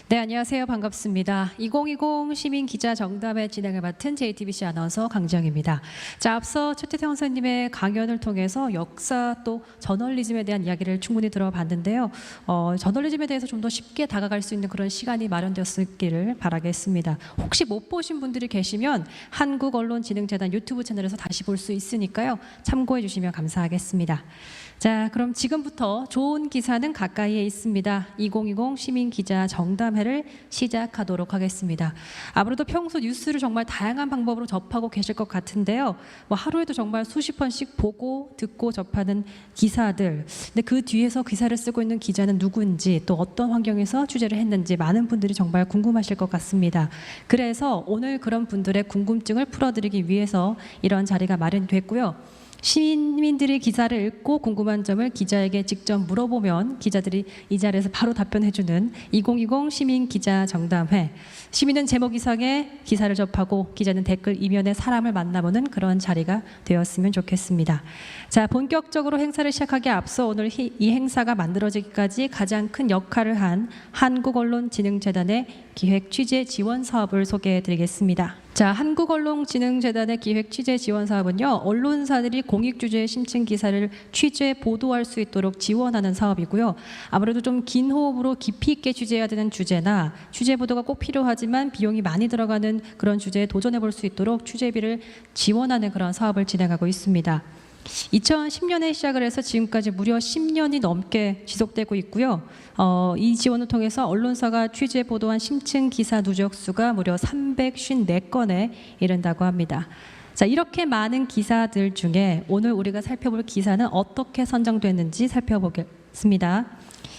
네, 안녕하세요. 반갑습니다. 2020 시민 기자 정담회 진행을 맡은 JTBC 아나운서 강지영입니다. 자, 앞서 최태성 선생님의 강연을 통해서 역사 또 저널리즘에 대한 이야기를 충분히 들어봤는데요. 저널리즘에 대해서 좀 더 쉽게 다가갈 수 있는 그런 시간이 마련되었기를 바라겠습니다. 혹시 못 보신 분들이 계시면 한국언론진흥재단 유튜브 채널에서 다시 볼 수 있으니까요. 참고해 주시면 감사하겠습니다. 자, 그럼 지금부터 좋은 기사는 가까이에 있습니다. 2020 시민 기자 정담회를 시작하도록 하겠습니다. 아무래도 평소 뉴스를 정말 다양한 방법으로 접하고 계실 것 같은데요. 하루에도 정말 수십 번씩 보고 듣고 접하는 기사들. 근데 그 뒤에서 기사를 쓰고 있는 기자는 누구인지 또 어떤 환경에서 취재를 했는지 많은 분들이 정말 궁금하실 것 같습니다. 그래서 오늘 그런 분들의 궁금증을 풀어드리기 위해서 이런 자리가 마련됐고요. 시민들이 기사를 읽고 궁금한 점을 기자에게 직접 물어보면 기자들이 이 자리에서 바로 답변해주는 2020 시민 기자 정담회. 시민은 제목 이상의 기사를 접하고 기자는 댓글 이면에 사람을 만나보는 그런 자리가 되었으면 좋겠습니다. 자, 본격적으로 행사를 시작하기에 앞서 오늘 이 행사가 만들어지기까지 가장 큰 역할을 한 한국언론진흥재단의 기획 취재 지원 사업을 소개해드리겠습니다. 자, 한국언론진흥재단의 기획 취재 지원 사업은요, 언론사들이 공익주제의 심층 기사를 취재 보도할 수 있도록 지원하는 사업이고요. 아무래도 좀 긴 호흡으로 깊이 있게 취재해야 되는 주제나 취재 보도가 꼭 필요하지만 비용이 많이 들어가는 그런 주제에 도전해 볼 수 있도록 취재비를 지원하는 그런 사업을 진행하고 있습니다. 2010년에 시작을 해서 지금까지 무려 10년이 넘게 지속되고 있고요. 이 지원을 통해서 언론사가 취재 보도한 심층 기사 누적 수가 무려 354건에 이른다고 합니다. 자, 이렇게 많은 기사들 중에 오늘 우리가 살펴볼 기사는 어떻게 선정됐는지 살펴보겠습니다.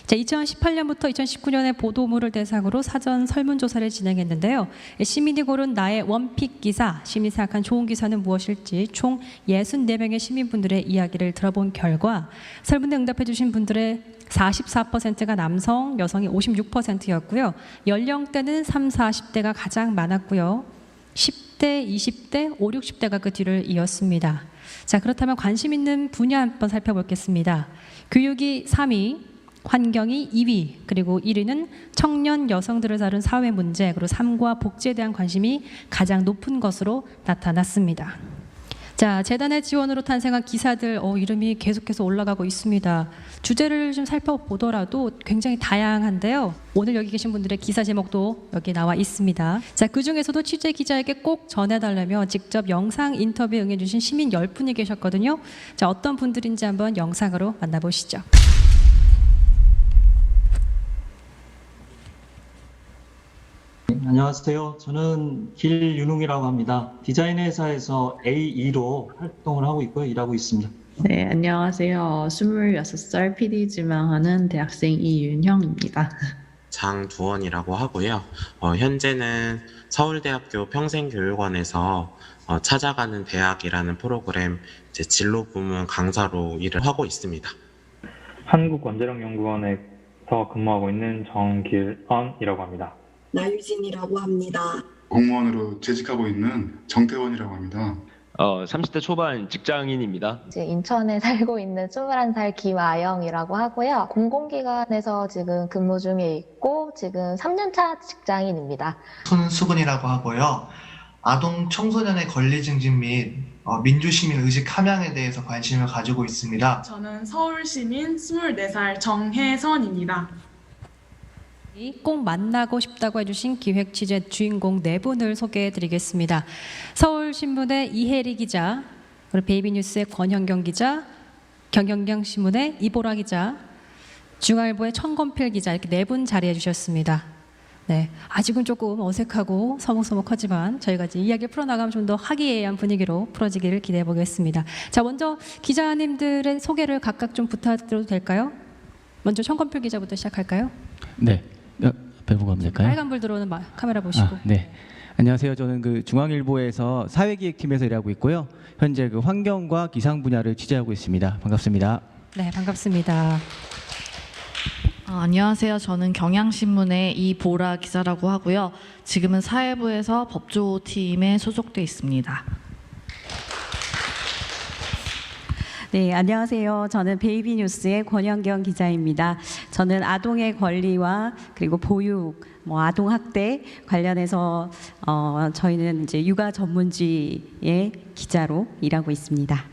자, 2018년부터 2019년에 보도물을 대상으로 사전 설문조사를 진행했는데요. 시민이 고른 나의 원픽 기사, 시민이 생각한 좋은 기사는 무엇일지 총 64명의 시민분들의 이야기를 들어본 결과 설문에 응답해 주신 분들의 44%가 남성, 여성이 56%였고요. 연령대는 3, 40대가 가장 많았고요. 10대, 20대, 5, 60대가 그 뒤를 이었습니다. 자, 그렇다면 관심 있는 분야 한번 살펴보겠습니다. 교육이 3위, 환경이 2위, 그리고 1위는 청년 여성들을 다룬 사회 문제, 그리고 삶과 복지에 대한 관심이 가장 높은 것으로 나타났습니다. 자, 재단의 지원으로 탄생한 기사들 이름이 계속해서 올라가고 있습니다. 주제를 좀 살펴보더라도 굉장히 다양한데요. 오늘 여기 계신 분들의 기사 제목도 여기 나와 있습니다. 자, 그중에서도 취재 기자에게 꼭 전해달라며 직접 영상 인터뷰에 응해주신 시민 10분이 계셨거든요. 자, 어떤 분들인지 한번 영상으로 만나보시죠. 안녕하세요. 저는 길윤웅이라고 합니다. 디자인 회사에서 A2로 활동을 하고 있고요. 일하고 있습니다. 네, 안녕하세요. 26살 PD 지망하는 대학생 이윤형입니다. 장두원이라고 하고요. 현재는 서울대학교 평생교육원에서 찾아가는 대학이라는 프로그램 진로 부문 강사로 일을 하고 있습니다. 한국원자력연구원에서 근무하고 있는 정길언이라고 합니다. 나유진이라고 합니다. 공무원으로 재직하고 있는 정태원이라고 합니다. 30대 초반 직장인입니다. 인천에 살고 있는 21살 김아영이라고 하고요. 공공기관에서 지금 근무 중에 있고 지금 3년차 직장인입니다. 손수근이라고 하고요. 아동 청소년의 권리 증진 및 민주시민 의식 함양에 대해서 관심을 가지고 있습니다. 저는 서울시민 24살 정혜선입니다. 꼭 만나고 싶다고 해주신 기획 취재 주인공 4분을 소개해드리겠습니다. 서울신문의 이혜리 기자, 그리고 베이비뉴스의 권현경 기자, 경영경신문의 이보라 기자, 중앙일보의 천건필 기자, 이렇게 4분 자리해 주셨습니다. 네, 아직은 조금 어색하고 서먹서먹하지만 저희가 이제 이야기를 풀어나가면 좀 더 화기애애한 분위기로 풀어지기를 기대해 보겠습니다. 자, 먼저 기자님들의 소개를 각각 좀 부탁드려도 될까요? 먼저 천건필 기자부터 시작할까요? 네. 앞에 보고 하면 될까요? 빨간불 들어오는 카메라 보시고. 네. 안녕하세요. 저는 중앙일보에서 사회기획팀에서 일하고 있고요. 현재 환경과 기상 분야를 취재하고 있습니다. 반갑습니다. 네, 반갑습니다. 안녕하세요. 저는 경향신문의 이보라 기자라고 하고요. 지금은 사회부에서 법조팀에 소속돼 있습니다. 네, 안녕하세요. 저는 베이비뉴스의 권영경 기자입니다. 저는 아동의 권리와 그리고 보육, 아동 학대 관련해서 저희는 이제 육아 전문지의 기자로 일하고 있습니다.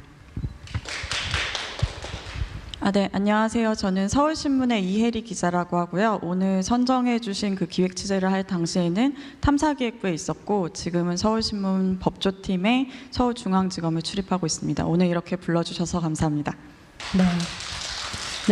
네, 안녕하세요. 저는 서울신문의 이혜리 기자라고 하고요. 오늘 선정해 주신 그 기획 취재를 할 당시에는 탐사기획부에 있었고 지금은 서울신문 법조팀의 서울중앙지검에 출입하고 있습니다. 오늘 이렇게 불러주셔서 감사합니다.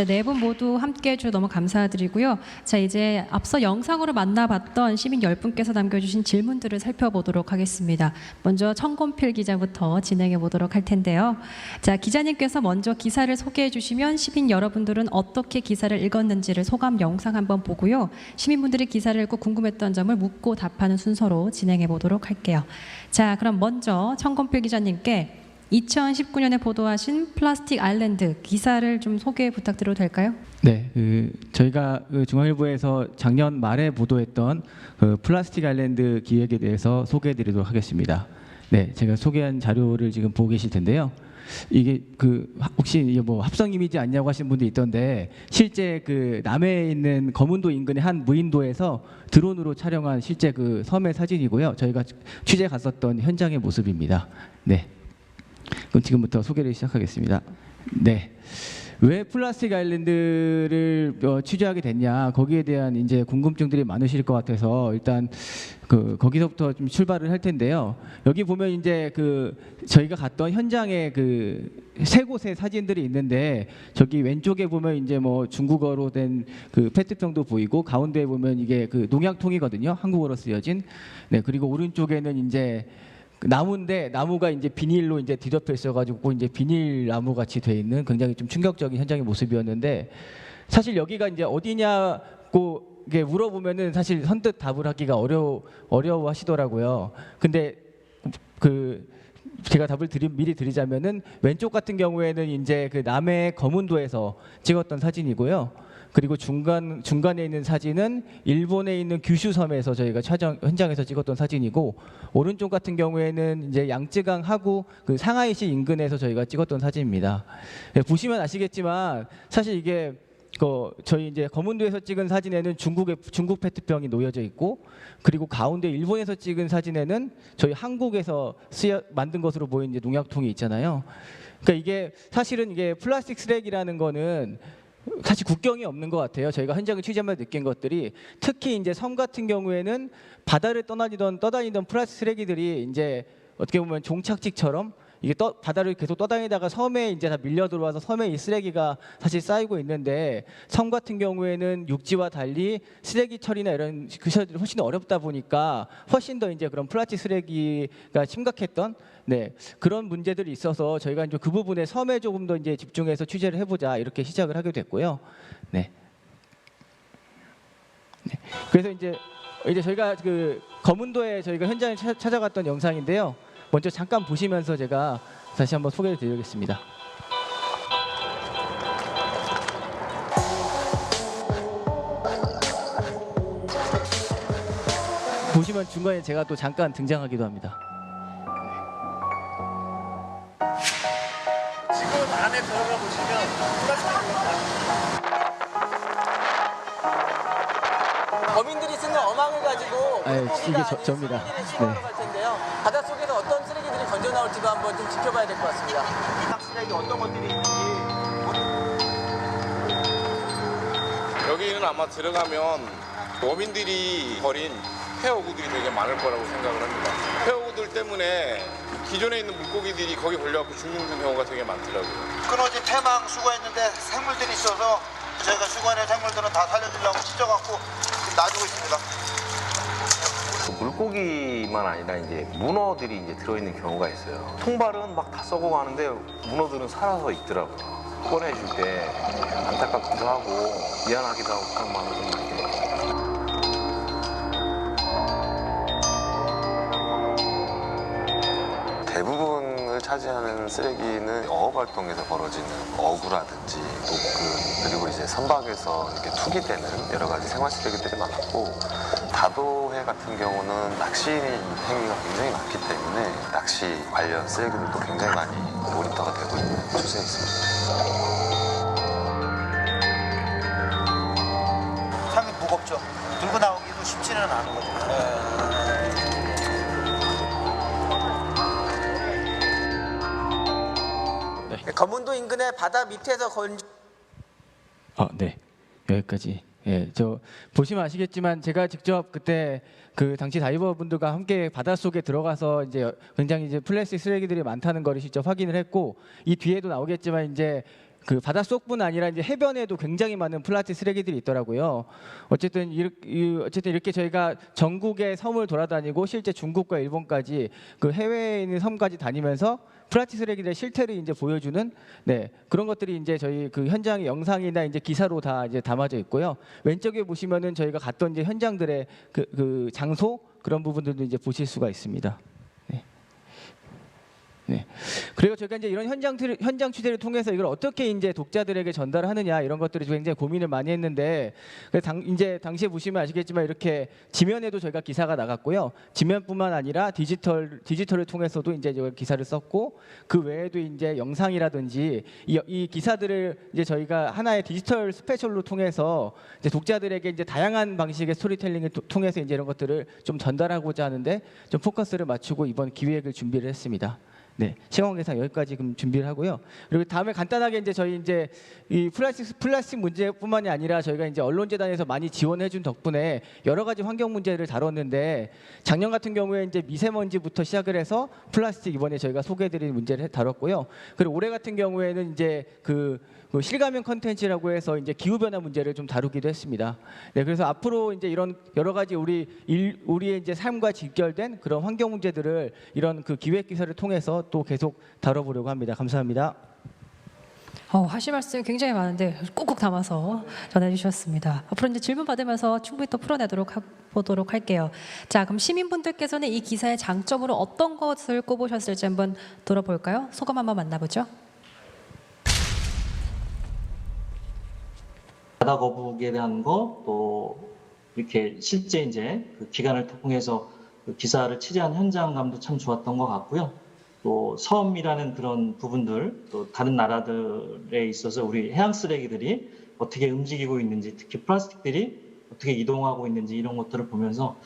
네, 분 모두 함께해 주셔서 너무 감사드리고요. 자, 이제 앞서 영상으로 만나봤던 시민 10분께서 남겨주신 질문들을 살펴보도록 하겠습니다. 먼저 청곤필 기자부터 진행해 보도록 할 텐데요. 자, 기자님께서 먼저 기사를 소개해 주시면 시민 여러분들은 어떻게 기사를 읽었는지를 소감 영상 한번 보고요. 시민분들이 기사를 읽고 궁금했던 점을 묻고 답하는 순서로 진행해 보도록 할게요. 자, 그럼 먼저 청곤필 기자님께 2019년에 보도하신 플라스틱 아일랜드 기사를 좀 소개 부탁드려도 될까요? 네, 저희가 중앙일보에서 작년 말에 보도했던 플라스틱 아일랜드 기획에 대해서 소개해드리도록 하겠습니다. 네, 제가 소개한 자료를 지금 보고 계실 텐데요. 이게 혹시 이게 합성 이미지 아니냐고 하시는 분도 있던데 실제 남해에 있는 거문도 인근의 한 무인도에서 드론으로 촬영한 실제 섬의 사진이고요. 저희가 취재 갔었던 현장의 모습입니다. 네. 그럼 지금부터 소개를 시작하겠습니다. 네, 왜 플라스틱 아일랜드를 취재하게 됐냐, 거기에 대한 이제 궁금증들이 많으실 것 같아서 일단 거기서부터 좀 출발을 할 텐데요. 여기 보면 이제 저희가 갔던 현장에 세 곳의 사진들이 있는데 저기 왼쪽에 보면 이제 중국어로 된 페트병도 보이고 가운데에 보면 이게 농약통이거든요. 한국어로 쓰여진. 네, 그리고 오른쪽에는 이제 나무인데 나무가 이제 비닐로 이제 뒤덮여 있어가지고 이제 비닐 나무 같이 돼 있는 굉장히 좀 충격적인 현장의 모습이었는데 사실 여기가 이제 어디냐고 이게 물어보면은 사실 선뜻 답을 하기가 어려워하시더라고요. 근데 제가 답을 미리 드리자면은 왼쪽 같은 경우에는 이제 남해 거문도에서 찍었던 사진이고요. 그리고 중간에 있는 사진은 일본에 있는 규슈섬에서 저희가 현장에서 찍었던 사진이고 오른쪽 같은 경우에는 이제 양쯔강 하구 상하이시 인근에서 저희가 찍었던 사진입니다. 네, 보시면 아시겠지만 사실 이게 저희 이제 거문도에서 찍은 사진에는 중국 페트병이 놓여져 있고 그리고 가운데 일본에서 찍은 사진에는 저희 한국에서 만든 것으로 보이는 이제 농약통이 있잖아요. 그러니까 이게 사실은 이게 플라스틱 쓰레기라는 거는 사실 국경이 없는 것 같아요. 저희가 현장을 취재하면서 느낀 것들이 특히 이제 섬 같은 경우에는 바다를 떠다니던 플라스틱 쓰레기들이 이제 어떻게 보면 종착지처럼 이게 바다를 계속 떠다니다가 섬에 이제 다 밀려 들어와서 섬에 이 쓰레기가 사실 쌓이고 있는데 섬 같은 경우에는 육지와 달리 쓰레기 처리나 이런 것들이 훨씬 어렵다 보니까 훨씬 더 이제 그런 플라스틱 쓰레기가 심각했던 그런 문제들이 있어서 저희가 이제 그 부분에 섬에 조금 더 이제 집중해서 취재를 해보자 이렇게 시작을 하게 됐고요. 그래서 이제 저희가 거문도에 저희가 현장을 찾아갔던 영상인데요. 먼저 잠깐 보시면서 제가 다시 한번 소개를 드리겠습니다. 보시면 중간에 제가 또 잠깐 등장하기도 합니다. 지금 안에 들어가 보시면 범인들이 쓰는 어망을 가지고 이게 저입니다. 갈 텐데요. 바닷속에서 어떤 쓰레기들이 건져 나올지도 한번 좀 지켜봐야 될 것 같습니다. 쓰레기 어떤 것들이 있는지 여기는 아마 들어가면 어민들이 버린 폐어구들이 되게 많을 거라고 생각을 합니다. 폐어구들 때문에 기존에 있는 물고기들이 거기 걸려갖고 죽는 경우가 되게 많더라고요. 끊어진 태망 수거했는데 생물들이 있어서 저희가 수거해낸 생물들은 다 살려주려고 찢어갖고 지금 놔주고 있습니다. 물고기만 아니라 이제 문어들이 이제 들어있는 경우가 있어요. 통발은 막 다 썩어 가는데 문어들은 살아서 있더라고요. 꺼내줄 때 안타깝기도 하고 미안하기도 하고 그런 마음이 좀 많이 들어요. 대부분을 차지하는 쓰레기는 어업활동에서 벌어지는 어구라든지 노크 그리고 이제 선박에서 이렇게 투기되는 여러 가지 생활 쓰레기들이 많았고 다도해 같은 경우는 낚시 행위가 굉장히 많기 때문에 낚시 관련 쓰레기들도 굉장히 많이 모니터가 되고 있는 추세에 있습니다. 나는 거죠. 검은도 인근의 바다 밑에서 네. 여기까지. 예, 저 보시면 아시겠지만 제가 직접 그때 그 당시 다이버분들과 함께 바닷속에 들어가서 이제 굉장히 이제 플라스틱 쓰레기들이 많다는 거를 직접 확인을 했고, 이 뒤에도 나오겠지만 이제 그 바닷속뿐 아니라 이제 해변에도 굉장히 많은 플라스틱 쓰레기들이 있더라고요. 어쨌든 이렇게 저희가 전국의 섬을 돌아다니고 실제 중국과 일본까지 그 해외에 있는 섬까지 다니면서 플라스틱 쓰레기들의 실태를 이제 보여주는 그런 것들이 이제 저희 그 현장의 영상이나 이제 기사로 다 이제 담아져 있고요. 왼쪽에 보시면은 저희가 갔던 이제 현장들의 그 장소 그런 부분들도 이제 보실 수가 있습니다. 네. 그리고 저희가 이제 이런 현장 취재를 통해서 이걸 어떻게 이제 독자들에게 전달하느냐 이런 것들을 굉장히 고민을 많이 했는데, 이제 당시에 보시면 아시겠지만 이렇게 지면에도 저희가 기사가 나갔고요. 지면뿐만 아니라 디지털을 통해서도 이제 저희가 기사를 썼고, 그 외에도 이제 영상이라든지 이 기사들을 이제 저희가 하나의 디지털 스페셜로 통해서 이제 독자들에게 이제 다양한 방식의 스토리텔링을 통해서 이제 이런 것들을 좀 전달하고자 하는데 좀 포커스를 맞추고 이번 기획을 준비를 했습니다. 네, 시황계상 여기까지 그럼 준비를 하고요. 그리고 다음에 간단하게 이제 저희 이제 이 플라스틱 문제뿐만이 아니라 저희가 이제 언론재단에서 많이 지원해준 덕분에 여러 가지 환경 문제를 다뤘는데, 작년 같은 경우에 이제 미세먼지부터 시작을 해서 플라스틱 이번에 저희가 소개해드린 문제를 다뤘고요. 그리고 올해 같은 경우에는 이제 그 실감형 컨텐츠라고 해서 이제 기후 변화 문제를 좀 다루기도 했습니다. 네, 그래서 앞으로 이제 이런 여러 가지 우리의 이제 삶과 직결된 그런 환경 문제들을 이런 그 기획 기사를 통해서 또 계속 다뤄보려고 합니다. 감사합니다. 하실 말씀이 굉장히 많은데 꾹꾹 담아서 전해주셨습니다. 앞으로 이제 질문 받으면서 충분히 또 보도록 할게요. 자, 그럼 시민분들께서는 이 기사의 장점으로 어떤 것을 꼽으셨을지 한번 들어볼까요? 소감 한번 만나보죠. 바다 거북에 대한 거, 또 이렇게 실제 이제 그 기관을 통해서 그 기사를 취재한 현장감도 참 좋았던 것 같고요. 또 섬이라는 그런 부분들, 또 다른 나라들에 있어서 우리 해양 쓰레기들이 어떻게 움직이고 있는지, 특히 플라스틱들이 어떻게 이동하고 있는지 이런 것들을 보면서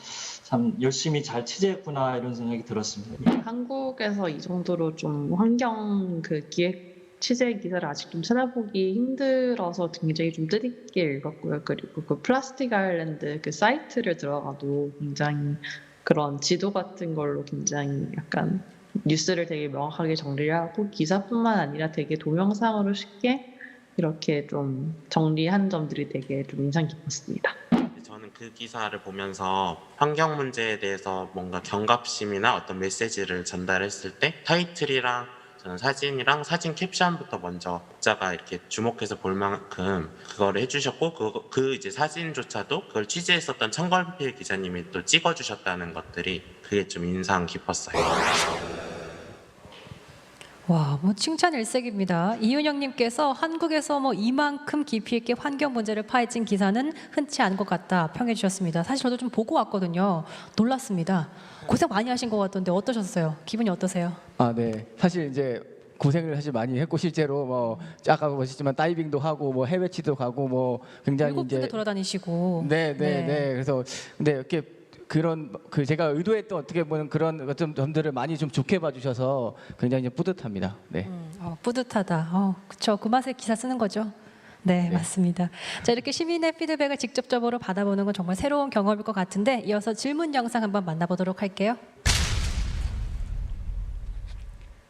참 열심히 잘 취재했구나 이런 생각이 들었습니다. 한국에서 이 정도로 좀 환경 그 기획 취재 기사를 아직 좀 찾아보기 힘들어서 굉장히 좀 뜻있게 읽었고요. 그리고 그 플라스틱 아일랜드 그 사이트를 들어가도 굉장히 그런 지도 같은 걸로 굉장히 약간 뉴스를 되게 명확하게 정리를 하고, 기사뿐만 아니라 되게 동영상으로 쉽게 이렇게 좀 정리한 점들이 되게 좀 인상 깊었습니다. 저는 그 기사를 보면서 환경 문제에 대해서 뭔가 경각심이나 어떤 메시지를 전달했을 때 타이틀이랑 저는 사진이랑 사진 캡션부터 먼저 독자가 이렇게 주목해서 볼 만큼 그거를 해주셨고, 그 이제 사진조차도 그걸 취재했었던 청걸필 기자님이 또 찍어주셨다는 것들이 그게 좀 인상 깊었어요. 와, 뭐 칭찬 일색입니다. 이윤영님께서 한국에서 뭐 이만큼 깊이 있게 환경 문제를 파헤친 기사는 흔치 않은 것 같다 평해 주셨습니다. 사실 저도 좀 보고 왔거든요. 놀랐습니다. 고생 많이 하신 것 같던데 어떠셨어요? 기분이 어떠세요? 네. 사실 이제 고생을 사실 많이 했고, 실제로 뭐 아까 보셨지만 다이빙도 하고 뭐 해외치도 가고 뭐 굉장히 일곱 군데 돌아다니시고. 네. 그래서 근데 이렇게 그런 제가 의도했던 어떻게 보면 그런 어떤 점들을 많이 좀 좋게 봐주셔서 굉장히 뿌듯합니다. 네. 뿌듯하다. 그렇죠. 그 맛에 기사 쓰는 거죠. 네, 맞습니다. 자, 이렇게 시민의 피드백을 직접적으로 받아보는 건 정말 새로운 경험일 것 같은데, 이어서 질문 영상 한번 만나보도록 할게요.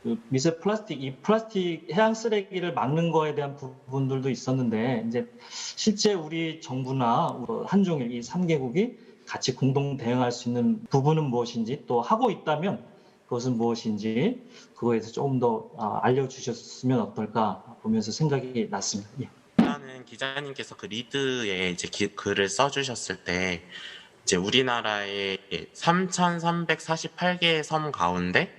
그 미세 플라스틱, 이 플라스틱 해양 쓰레기를 막는 거에 대한 부분들도 있었는데, 이제 실제 우리 정부나 한중일 이 3개국이 같이 공동 대응할 수 있는 부분은 무엇인지, 또 하고 있다면 그것은 무엇인지 그거에 대해서 조금 더 알려주셨으면 어떨까 보면서 생각이 났습니다. 예. 일단은 기자님께서 그 리드에 이제 글을 써주셨을 때 이제 우리나라의 3,348개의 섬 가운데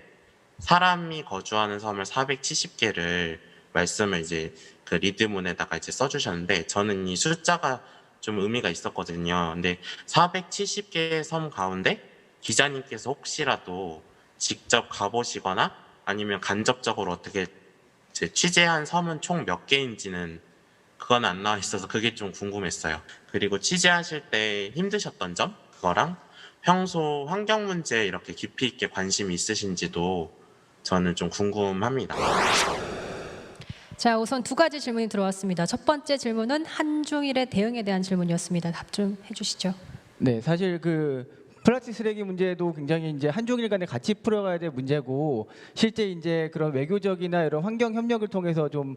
사람이 거주하는 섬을 470개를 말씀을 이제 그 리드문에다가 이제 써주셨는데, 저는 이 숫자가 좀 의미가 있었거든요. 근데 470개의 섬 가운데 기자님께서 혹시라도 직접 가보시거나 아니면 간접적으로 어떻게 이제 취재한 섬은 총 몇 개인지는 그건 안 나와 있어서 그게 좀 궁금했어요. 그리고 취재하실 때 힘드셨던 점, 그거랑 평소 환경 문제에 이렇게 깊이 있게 관심이 있으신지도 저는 좀 궁금합니다. 자, 우선 두 가지 질문이 들어왔습니다. 첫 번째 질문은 한중일의 대응에 대한 질문이었습니다. 답 좀 해주시죠. 네, 사실 그 플라스틱 쓰레기 문제도 굉장히 이제 한중일 간에 같이 풀어가야 될 문제고 실제 이제 그런 외교적이나 이런 환경 협력을 통해서 좀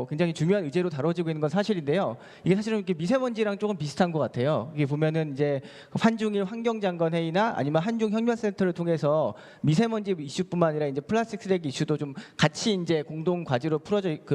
굉장히 중요한 의제로 다뤄지고 있는 건 사실인데요. 이게 사실은 이렇게 미세먼지랑 조금 비슷한 것 같아요. 이게 보면은 이제 한중일 환경장관 회의나 아니면 한중 협력센터를 통해서 미세먼지 이슈뿐만 아니라 이제 플라스틱 쓰레기 이슈도 좀 같이 이제 공동 과제로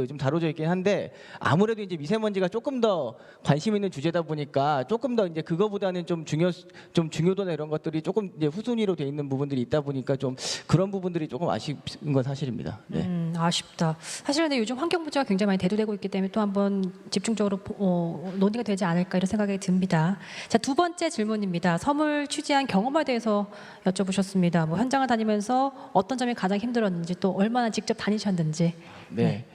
좀 다뤄져 있긴 한데 아무래도 이제 미세먼지가 조금 더 관심 있는 주제다 보니까 조금 더 이제 그거보다는 좀 중요도나 이런 것들이 조금 이제 후순위로 돼 있는 부분들이 있다 보니까 좀 그런 부분들이 조금 아쉬운 건 사실입니다. 네. 아쉽다. 사실은 근데 요즘 환경 문제가 굉장히 많이 대두되고 있기 때문에 또 한번 집중적으로 논의가 되지 않을까 이런 생각이 듭니다. 자, 두 번째 질문입니다. 섬을 취재한 경험에 대해서 여쭤보셨습니다. 뭐 현장을 다니면서 어떤 점이 가장 힘들었는지 또 얼마나 직접 다니셨는지. 네.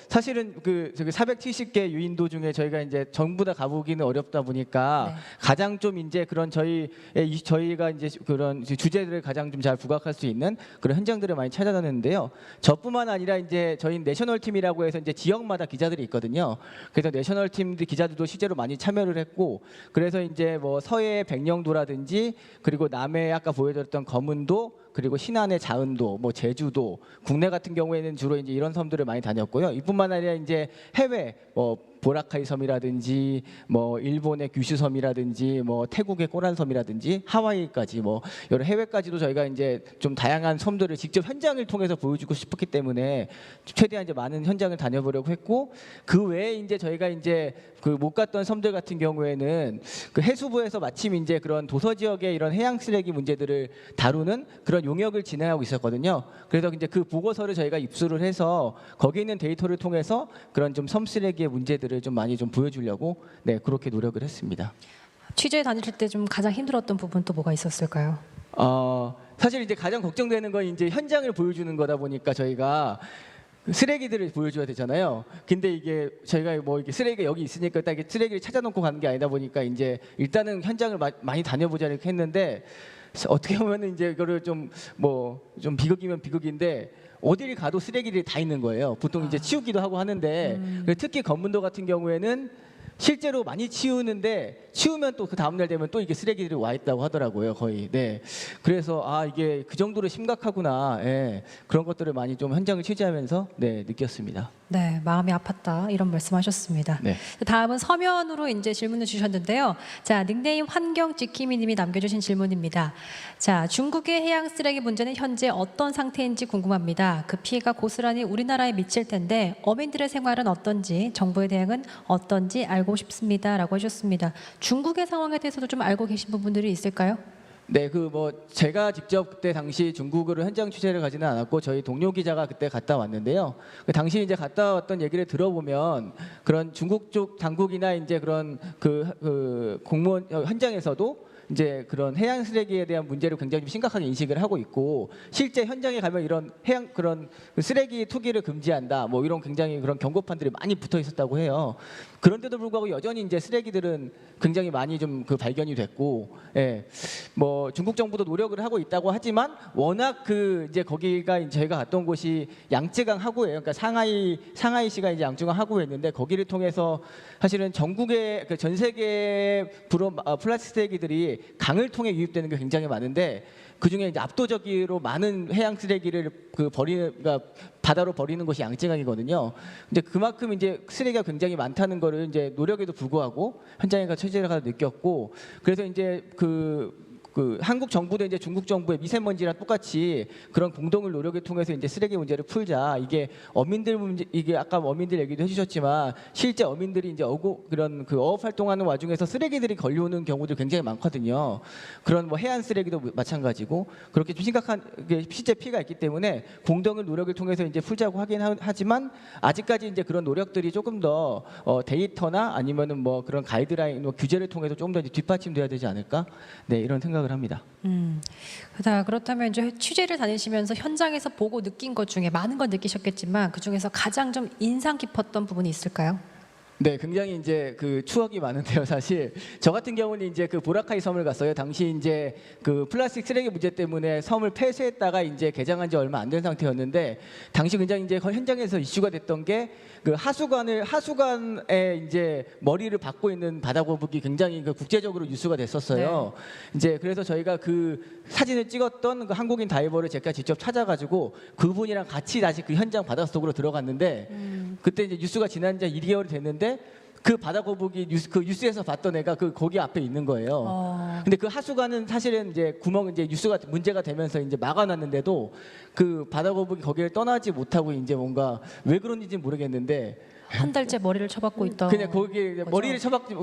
사실은 그 470개 유인도 중에 저희가 이제 전부 다 가보기는 어렵다 보니까 가장 좀 이제 그런 저희가 이제 그런 주제들을 가장 좀 잘 부각할 수 있는 그런 현장들을 많이 찾아다녔는데요. 저뿐만 아니라 이제 저희 내셔널 팀이라고 해서 이제 지역마다 기자들이 있거든요. 그래서 내셔널 팀 기자들도 실제로 많이 참여를 했고, 그래서 이제 뭐 서해 백령도라든지 그리고 남해 아까 보여드렸던 검은도 그리고 신안의 자은도, 뭐 제주도, 국내 같은 경우에는 주로 이제 이런 섬들을 많이 다녔고요. 이뿐만 아니라 이제 해외 보라카이 섬이라든지 뭐 일본의 규슈 섬이라든지 뭐 태국의 꼬란 섬이라든지 하와이까지 뭐 여러 해외까지도 저희가 이제 좀 다양한 섬들을 직접 현장을 통해서 보여주고 싶었기 때문에 최대한 이제 많은 현장을 다녀보려고 했고, 그 외에 이제 저희가 이제 그 못 갔던 섬들 같은 경우에는 그 해수부에서 마침 이제 그런 도서 지역의 이런 해양 쓰레기 문제들을 다루는 그런 용역을 진행하고 있었거든요. 그래서 이제 그 보고서를 저희가 입수를 해서 거기 있는 데이터를 통해서 그런 좀 섬 쓰레기의 문제들을 좀 많이 좀 보여주려고 그렇게 노력을 했습니다. 취재 다니실 때 좀 가장 힘들었던 부분 또 뭐가 있었을까요? 사실 이제 가장 걱정되는 건 이제 현장을 보여주는 거다 보니까 저희가 쓰레기들을 보여줘야 되잖아요. 근데 이게 저희가 뭐 이렇게 쓰레기가 여기 있으니까 딱 이렇게 쓰레기를 찾아놓고 가는 게 아니다 보니까 이제 일단은 현장을 많이 다녀보자 이렇게 했는데, 어떻게 보면은 이제 이거를 좀 비극이면 비극인데 어디를 가도 쓰레기들이 다 있는 거예요. 보통 이제 치우기도 하고 하는데 특히 검문도 같은 경우에는 실제로 많이 치우는데 치우면 또 그 다음날 되면 또 이게 쓰레기들이 와 있다고 하더라고요, 거의. 네. 그래서 이게 그 정도로 심각하구나. 그런 것들을 많이 좀 현장을 취재하면서 느꼈습니다. 네, 마음이 아팠다 이런 말씀하셨습니다. 네. 다음은 서면으로 이제 질문을 주셨는데요. 자, 닉네임 환경지킴이님이 남겨주신 질문입니다. 자, 중국의 해양 쓰레기 문제는 현재 어떤 상태인지 궁금합니다. 그 피해가 고스란히 우리나라에 미칠 텐데 어민들의 생활은 어떤지, 정부의 대응은 어떤지 알고 싶습니다라고 하셨습니다. 중국의 상황에 대해서도 좀 알고 계신 부분들이 있을까요? 네, 제가 직접 그때 당시 중국으로 현장 취재를 가지는 않았고 저희 동료 기자가 그때 갔다 왔는데요. 그 당시 이제 갔다 왔던 얘기를 들어보면 그런 중국 쪽 당국이나 이제 그런 공무원 현장에서도 이제 그런 해양 쓰레기에 대한 문제를 굉장히 심각하게 인식을 하고 있고, 실제 현장에 가면 이런 해양 그런 쓰레기 투기를 금지한다, 뭐 이런 굉장히 그런 경고판들이 많이 붙어 있었다고 해요. 그런데도 불구하고 여전히 이제 쓰레기들은 굉장히 많이 좀 발견이 됐고, 뭐 중국 정부도 노력을 하고 있다고 하지만 워낙 이제 거기가 이제 저희가 갔던 곳이 양쯔강 하구예요. 그러니까 상하이시가 이제 양쯔강 하구였는데 거기를 통해서 사실은 전국의 전 세계 플라스틱 쓰레기들이 강을 통해 유입되는 게 굉장히 많은데 그 중에 이제 압도적으로 많은 해양 쓰레기를 그러니까 바다로 버리는 곳이 양쯔강이거든요. 근데 그만큼 이제 쓰레기가 굉장히 많다는 거를 이제 노력에도 불구하고 현장에 가서 취재를 가서 느꼈고, 그래서 이제 한국 정부도 이제 중국 정부의 미세먼지랑 똑같이 그런 공동을 노력을 통해서 이제 쓰레기 문제를 풀자. 이게 어민들 문제, 이게 아까 어민들 얘기도 해주셨지만 실제 어민들이 이제 그런 어업 활동하는 와중에서 쓰레기들이 걸려오는 경우도 굉장히 많거든요. 그런 뭐 해안 쓰레기도 마찬가지고 그렇게 좀 심각한 실제 피해가 있기 때문에 공동의 노력을 통해서 이제 풀자고 하긴 하지만 아직까지 이제 그런 노력들이 조금 더 데이터나 아니면은 뭐 그런 가이드라인, 규제를 통해서 조금 더 이제 뒷받침돼야 되지 않을까? 네, 이런 생각을 합니다. 그렇다면 이제 취재를 다니시면서 현장에서 보고 느낀 것 중에 많은 걸 느끼셨겠지만 그 중에서 가장 좀 인상 깊었던 부분이 있을까요? 네, 굉장히 이제 그 추억이 많은데요. 사실 저 같은 경우는 이제 그 보라카이 섬을 갔어요. 당시 이제 그 플라스틱 쓰레기 문제 때문에 섬을 폐쇄했다가 이제 개장한 지 얼마 안 된 상태였는데, 당시 굉장히 이제 현장에서 이슈가 됐던 게 그 하수관에 이제 머리를 박고 있는 바다거북이 굉장히 그 국제적으로 뉴스가 됐었어요. 네. 이제 그래서 저희가 그 사진을 찍었던 그 한국인 다이버를 제가 직접 찾아가지고 그분이랑 같이 다시 그 현장 바다 속으로 들어갔는데, 그때 이제 뉴스가 지난 지 2개월이 됐는데 그 바다거북이 뉴스에서 봤던 애가 그 거기 앞에 있는 거예요. 근데 그 하수관은 사실은 이제 이제 뉴스가 문제가 되면서 이제 막아놨는데도 그 바다거북이 거기를 떠나지 못하고 이제 뭔가 왜 그런지 모르겠는데 한 달째 머리를 쳐박고 있다. 그냥 거기에 머리를 쳐박지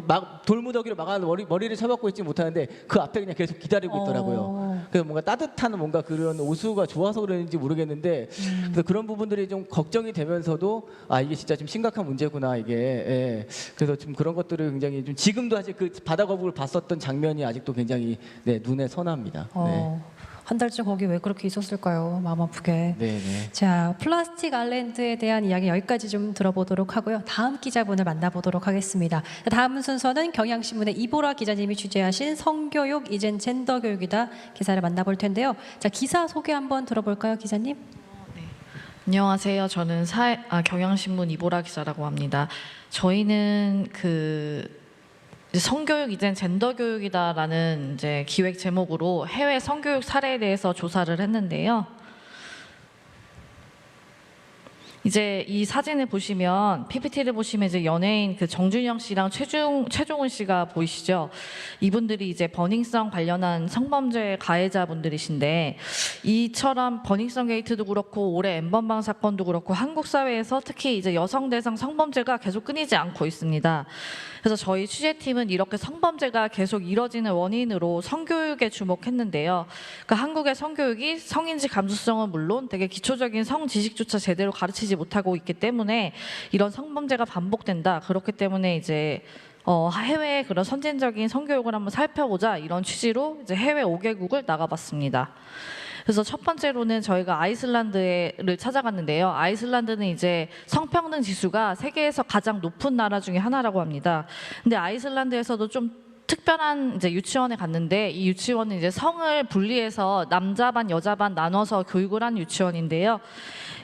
돌무더기로 막아놓은 머리를 쳐박고 있지 못하는데 그 앞에 그냥 계속 기다리고 있더라고요. 그래서 뭔가 따뜻한 뭔가 그런 오수가 좋아서 그런지 모르겠는데 그래서 그런 부분들이 좀 걱정이 되면서도 아 이게 진짜 좀 심각한 문제구나 이게. 예. 그래서 좀 그런 것들을 굉장히 좀 지금도 아직 그 바다거북을 봤었던 장면이 아직도 굉장히 네, 눈에 선합니다. 네. 한 달째 거기 왜 그렇게 있었을까요? 마음 아프게. 네네. 자, 플라스틱 아일랜드에 대한 이야기 여기까지 좀 들어보도록 하고요. 다음 기자분을 만나보도록 하겠습니다. 다음 순서는 경향신문의 이보라 기자님이 취재하신 성교육 이젠 젠더 교육이다 기사를 만나볼 텐데요. 자, 기사 소개 한번 들어볼까요, 기자님? 안녕하세요. 저는 경향신문 이보라 기자라고 합니다. 저희는 이제 성교육 이젠 젠더 교육이다라는 이제 기획 제목으로 해외 성교육 사례에 대해서 조사를 했는데요. 이제 이 사진을 보시면 PPT를 보시면 이제 연예인 그 정준영 씨랑 최종훈 씨가 보이시죠? 이분들이 이제 버닝썬 관련한 성범죄 가해자분들이신데, 이처럼 버닝썬 게이트도 그렇고 올해 엠번방 사건도 그렇고 한국 사회에서 특히 이제 여성 대상 성범죄가 계속 끊이지 않고 있습니다. 그래서 저희 취재팀은 이렇게 성범죄가 계속 이뤄지는 원인으로 성교육에 주목했는데요. 그러니까 한국의 성교육이 성인지 감수성은 물론 되게 기초적인 성지식조차 제대로 가르치지 못하고 있기 때문에 이런 성범죄가 반복된다. 그렇기 때문에 이제 해외의 그런 선진적인 성교육을 한번 살펴보자, 이런 취지로 이제 해외 5개국을 나가봤습니다. 그래서 첫 번째로는 저희가 아이슬란드를 찾아갔는데요. 아이슬란드는 이제 성평등 지수가 세계에서 가장 높은 나라 중에 하나라고 합니다. 근데 아이슬란드에서도 좀 특별한 이제 유치원에 갔는데, 이 유치원은 이제 성을 분리해서 남자 반 여자 반 나눠서 교육을 한 유치원인데요.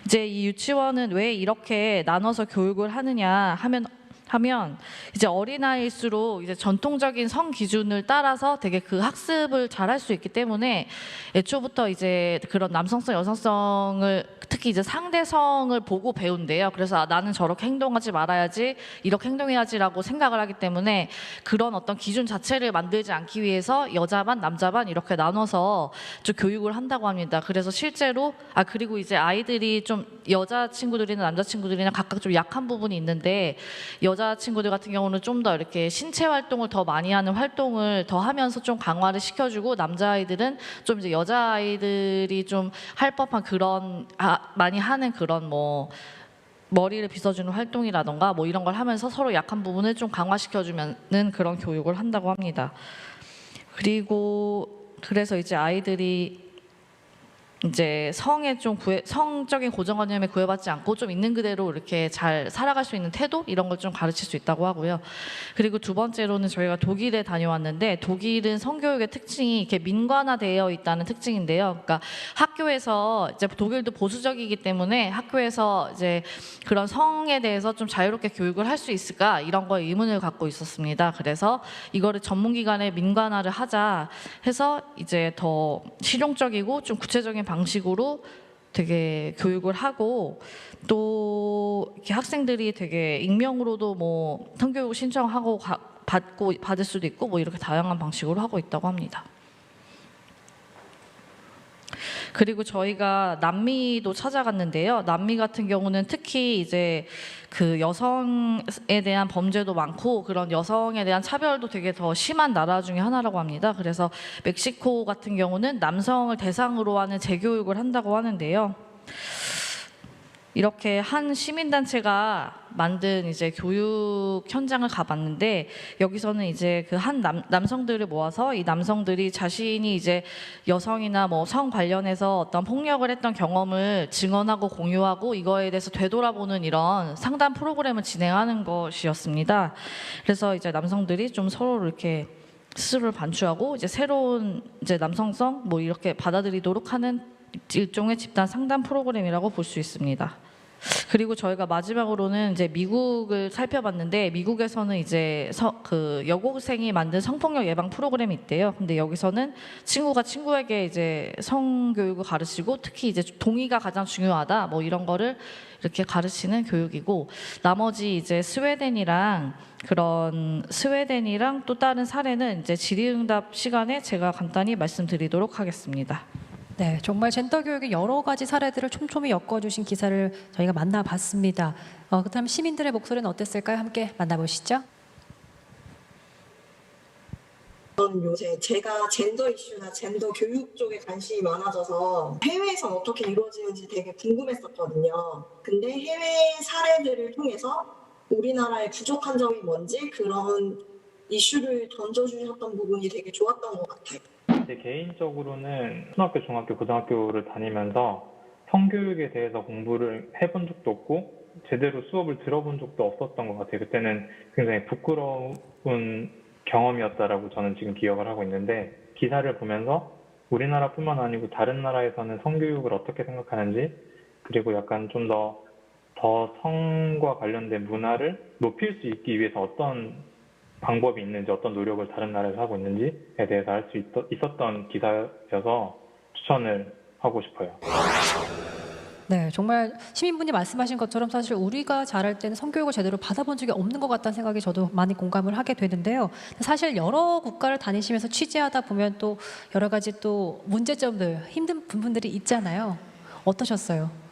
이제 이 유치원은 왜 이렇게 나눠서 교육을 하느냐 하면 이제 어린아이일수록 이제 전통적인 성 기준을 따라서 되게 그 학습을 잘할 수 있기 때문에 애초부터 이제 그런 남성성, 여성성을 특히 이제 상대성을 보고 배운대요. 그래서 나는 저렇게 행동하지 말아야지, 이렇게 행동해야지라고 생각을 하기 때문에 그런 어떤 기준 자체를 만들지 않기 위해서 여자 반, 남자 반 이렇게 나눠서 좀 교육을 한다고 합니다. 그래서 실제로 그리고 이제 아이들이 좀 여자 친구들이나 남자 친구들이나 각각 좀 약한 부분이 있는데, 여자 친구들 같은 경우는 좀 더 이렇게 신체 활동을 더 많이 하는 활동을 더 하면서 좀 강화를 시켜주고, 남자아이들은 좀 이제 여자아이들이 좀 할 법한 그런 많이 하는 그런 뭐 머리를 빗어주는 활동이라던가 뭐 이런 걸 하면서 서로 약한 부분을 좀 강화시켜주는 그런 교육을 한다고 합니다. 그리고 그래서 이제 아이들이 이제 성적인 고정관념에 구애받지 않고 좀 있는 그대로 이렇게 잘 살아갈 수 있는 태도, 이런 걸 좀 가르칠 수 있다고 하고요. 그리고 두 번째로는 저희가 독일에 다녀왔는데, 독일은 성교육의 특징이 이렇게 민관화되어 있다는 특징인데요. 그러니까 학교에서 이제 독일도 보수적이기 때문에 학교에서 이제 그런 성에 대해서 좀 자유롭게 교육을 할 수 있을까, 이런 거에 의문을 갖고 있었습니다. 그래서 이거를 전문기관에 민관화를 하자 해서 이제 더 실용적이고 좀 구체적인 방식으로 되게 교육을 하고, 또 이렇게 학생들이 되게 익명으로도 뭐 성교육 신청하고 받을 수도 있고 뭐 이렇게 다양한 방식으로 하고 있다고 합니다. 그리고 저희가 남미도 찾아갔는데요. 남미 같은 경우는 특히 이제 그 여성에 대한 범죄도 많고 그런 여성에 대한 차별도 되게 더 심한 나라 중에 하나라고 합니다. 그래서 멕시코 같은 경우는 남성을 대상으로 하는 재교육을 한다고 하는데요. 이렇게 한 시민단체가 만든 이제 교육 현장을 가봤는데 여기서는 이제 그 한 남성들을 모아서 이 남성들이 자신이 이제 여성이나 뭐 성 관련해서 어떤 폭력을 했던 경험을 증언하고 공유하고 이거에 대해서 되돌아보는 이런 상담 프로그램을 진행하는 것이었습니다. 그래서 이제 남성들이 좀 서로 이렇게 스스로를 반추하고 이제 새로운 이제 남성성 뭐 이렇게 받아들이도록 하는 일종의 집단 상담 프로그램이라고 볼 수 있습니다. 그리고 저희가 마지막으로는 이제 미국을 살펴봤는데 미국에서는 이제 그 여고생이 만든 성폭력 예방 프로그램이 있대요. 근데 여기서는 친구가 친구에게 이제 성교육을 가르치고 특히 이제 동의가 가장 중요하다 뭐 이런 거를 이렇게 가르치는 교육이고 나머지 이제 스웨덴이랑 또 다른 사례는 이제 질의응답 시간에 제가 간단히 말씀드리도록 하겠습니다. 네, 정말 젠더 교육의 여러 가지 사례들을 촘촘히 엮어주신 기사를 저희가 만나봤습니다. 그렇다면 시민들의 목소리는 어땠을까요? 함께 만나보시죠. 저는 요새 제가 젠더 이슈나 젠더 교육 쪽에 관심이 많아져서 해외에선 어떻게 이루어지는지 되게 궁금했었거든요. 근데 해외 사례들을 통해서 우리나라의 부족한 점이 뭔지 그런 이슈를 던져주셨던 부분이 되게 좋았던 것 같아요. 제 개인적으로는 초등학교, 중학교, 고등학교를 다니면서 성교육에 대해서 공부를 해본 적도 없고 제대로 수업을 들어본 적도 없었던 것 같아요. 그때는 굉장히 부끄러운 경험이었다라고 저는 지금 기억을 하고 있는데 기사를 보면서 우리나라뿐만 아니고 다른 나라에서는 성교육을 어떻게 생각하는지 그리고 약간 좀 더 성과 관련된 문화를 높일 수 있기 위해서 어떤 방법이 있는지 어떤 노력을 다른 나라에서 하고 있는지에 대해서 알 수 있었던 기사여서 추천을 하고 싶어요. 네, 정말 시민분이 말씀하신 것처럼 사실 우리가 자랄 때는 성교육을 제대로 받아본 적이 없는 것 같다는 생각이 저도 많이 공감을 하게 되는데요. 사실 여러 국가를 다니시면서 취재하다 보면 또 여러 가지 또 문제점들, 힘든 부분들이 있잖아요. 어떠셨어요?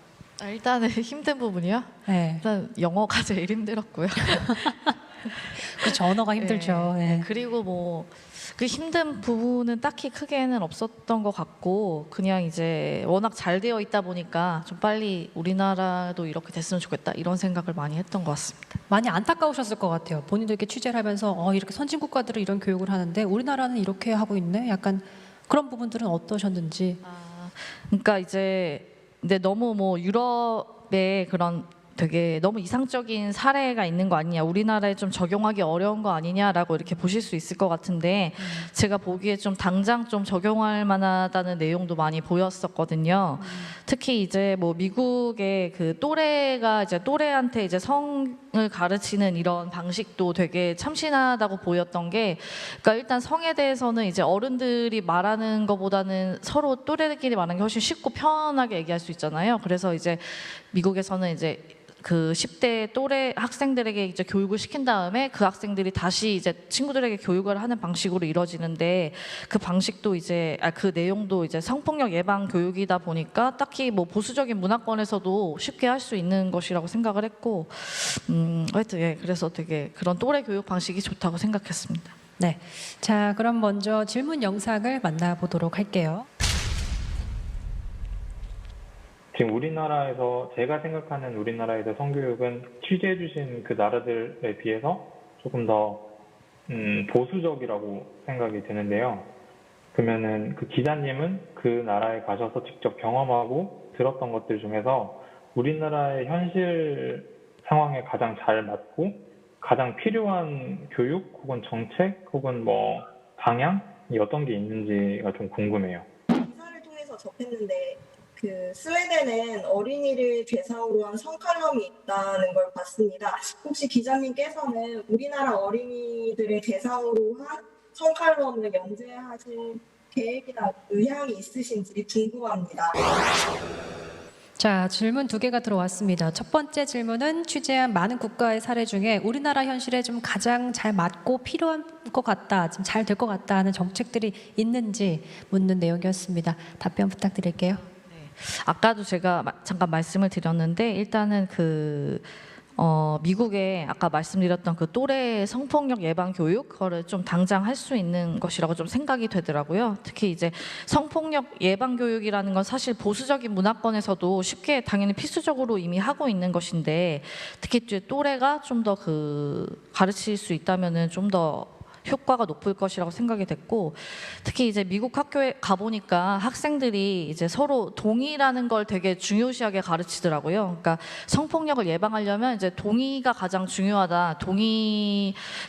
일단은 힘든 부분이요? 네. 일단 영어가 제일 힘들었고요. 그렇죠. 언어가 힘들죠. 네. 네. 그리고 뭐 그 힘든 부분은 딱히 크게는 없었던 것 같고 그냥 이제 워낙 잘 되어 있다 보니까 좀 빨리 우리나라도 이렇게 됐으면 좋겠다 이런 생각을 많이 했던 것 같습니다. 많이 안타까우셨을 것 같아요. 본인도 이렇게 취재를 하면서 이렇게 선진 국가들은 이런 교육을 하는데 우리나라는 이렇게 하고 있네. 약간 그런 부분들은 어떠셨는지. 그러니까 이제 근데 너무 뭐 유럽의 그런 되게 너무 이상적인 사례가 있는 거 아니냐, 우리나라에 좀 적용하기 어려운 거 아니냐라고 이렇게 보실 수 있을 것 같은데 제가 보기에 좀 당장 좀 적용할 만하다는 내용도 많이 보였었거든요. 특히 이제 뭐 미국의 그 또래가 이제 또래한테 이제 성을 가르치는 이런 방식도 되게 참신하다고 보였던 게, 그러니까 일단 성에 대해서는 이제 어른들이 말하는 것보다는 서로 또래들끼리 말하는 게 훨씬 쉽고 편하게 얘기할 수 있잖아요. 그래서 이제 미국에서는 이제 그 10대 또래 학생들에게 이제 교육을 시킨 다음에 그 학생들이 다시 이제 친구들에게 교육을 하는 방식으로 이루어지는데, 그 방식도 이제 그 내용도 이제 성폭력 예방 교육이다 보니까 딱히 뭐 보수적인 문화권에서도 쉽게 할 수 있는 것이라고 생각을 했고, 하여튼 예, 그래서 되게 그런 또래 교육 방식이 좋다고 생각했습니다. 네, 자 그럼 먼저 질문 영상을 만나보도록 할게요. 지금 우리나라에서 제가 생각하는 우리나라에서 성교육은 취재해 주신 그 나라들에 비해서 조금 더 보수적이라고 생각이 드는데요. 그러면은 그 기자님은 그 나라에 가셔서 직접 경험하고 들었던 것들 중에서 우리나라의 현실 상황에 가장 잘 맞고 가장 필요한 교육 혹은 정책 혹은 뭐 방향이 어떤 게 있는지가 좀 궁금해요. 기사를 통해서 접했는데 그 스웨덴은 어린이를 대상으로 한 성칼럼이 있다는 걸 봤습니다. 혹시 기자님께서는 우리나라 어린이들을 대상으로 한 성칼럼을 연재하실 계획이나 의향이 있으신지 궁금합니다. 자, 질문 2개가 들어왔습니다. 첫 번째 질문은 취재한 많은 국가의 사례 중에 우리나라 현실에 좀 가장 잘 맞고 필요한 것 같다, 좀 잘 될 것 같다 하는 정책들이 있는지 묻는 내용이었습니다. 답변 부탁드릴게요. 아까도 제가 잠깐 말씀을 드렸는데 일단은 그 미국의 아까 말씀드렸던 그 또래 성폭력 예방 교육 그거를 좀 당장 할 수 있는 것이라고 좀 생각이 되더라고요. 특히 이제 성폭력 예방 교육이라는 건 사실 보수적인 문화권에서도 쉽게 당연히 필수적으로 이미 하고 있는 것인데 특히 이제 또래가 좀 더 가르칠 수 있다면은 좀 더 효과가 높을 것이라고 생각이 됐고 특히 이제 미국 학교에 가보니까 학생들이 이제 서로 동의라는 걸 되게 중요시하게 가르치더라고요. 그러니까 성폭력을 예방하려면 이제 동의가 가장 중요하다.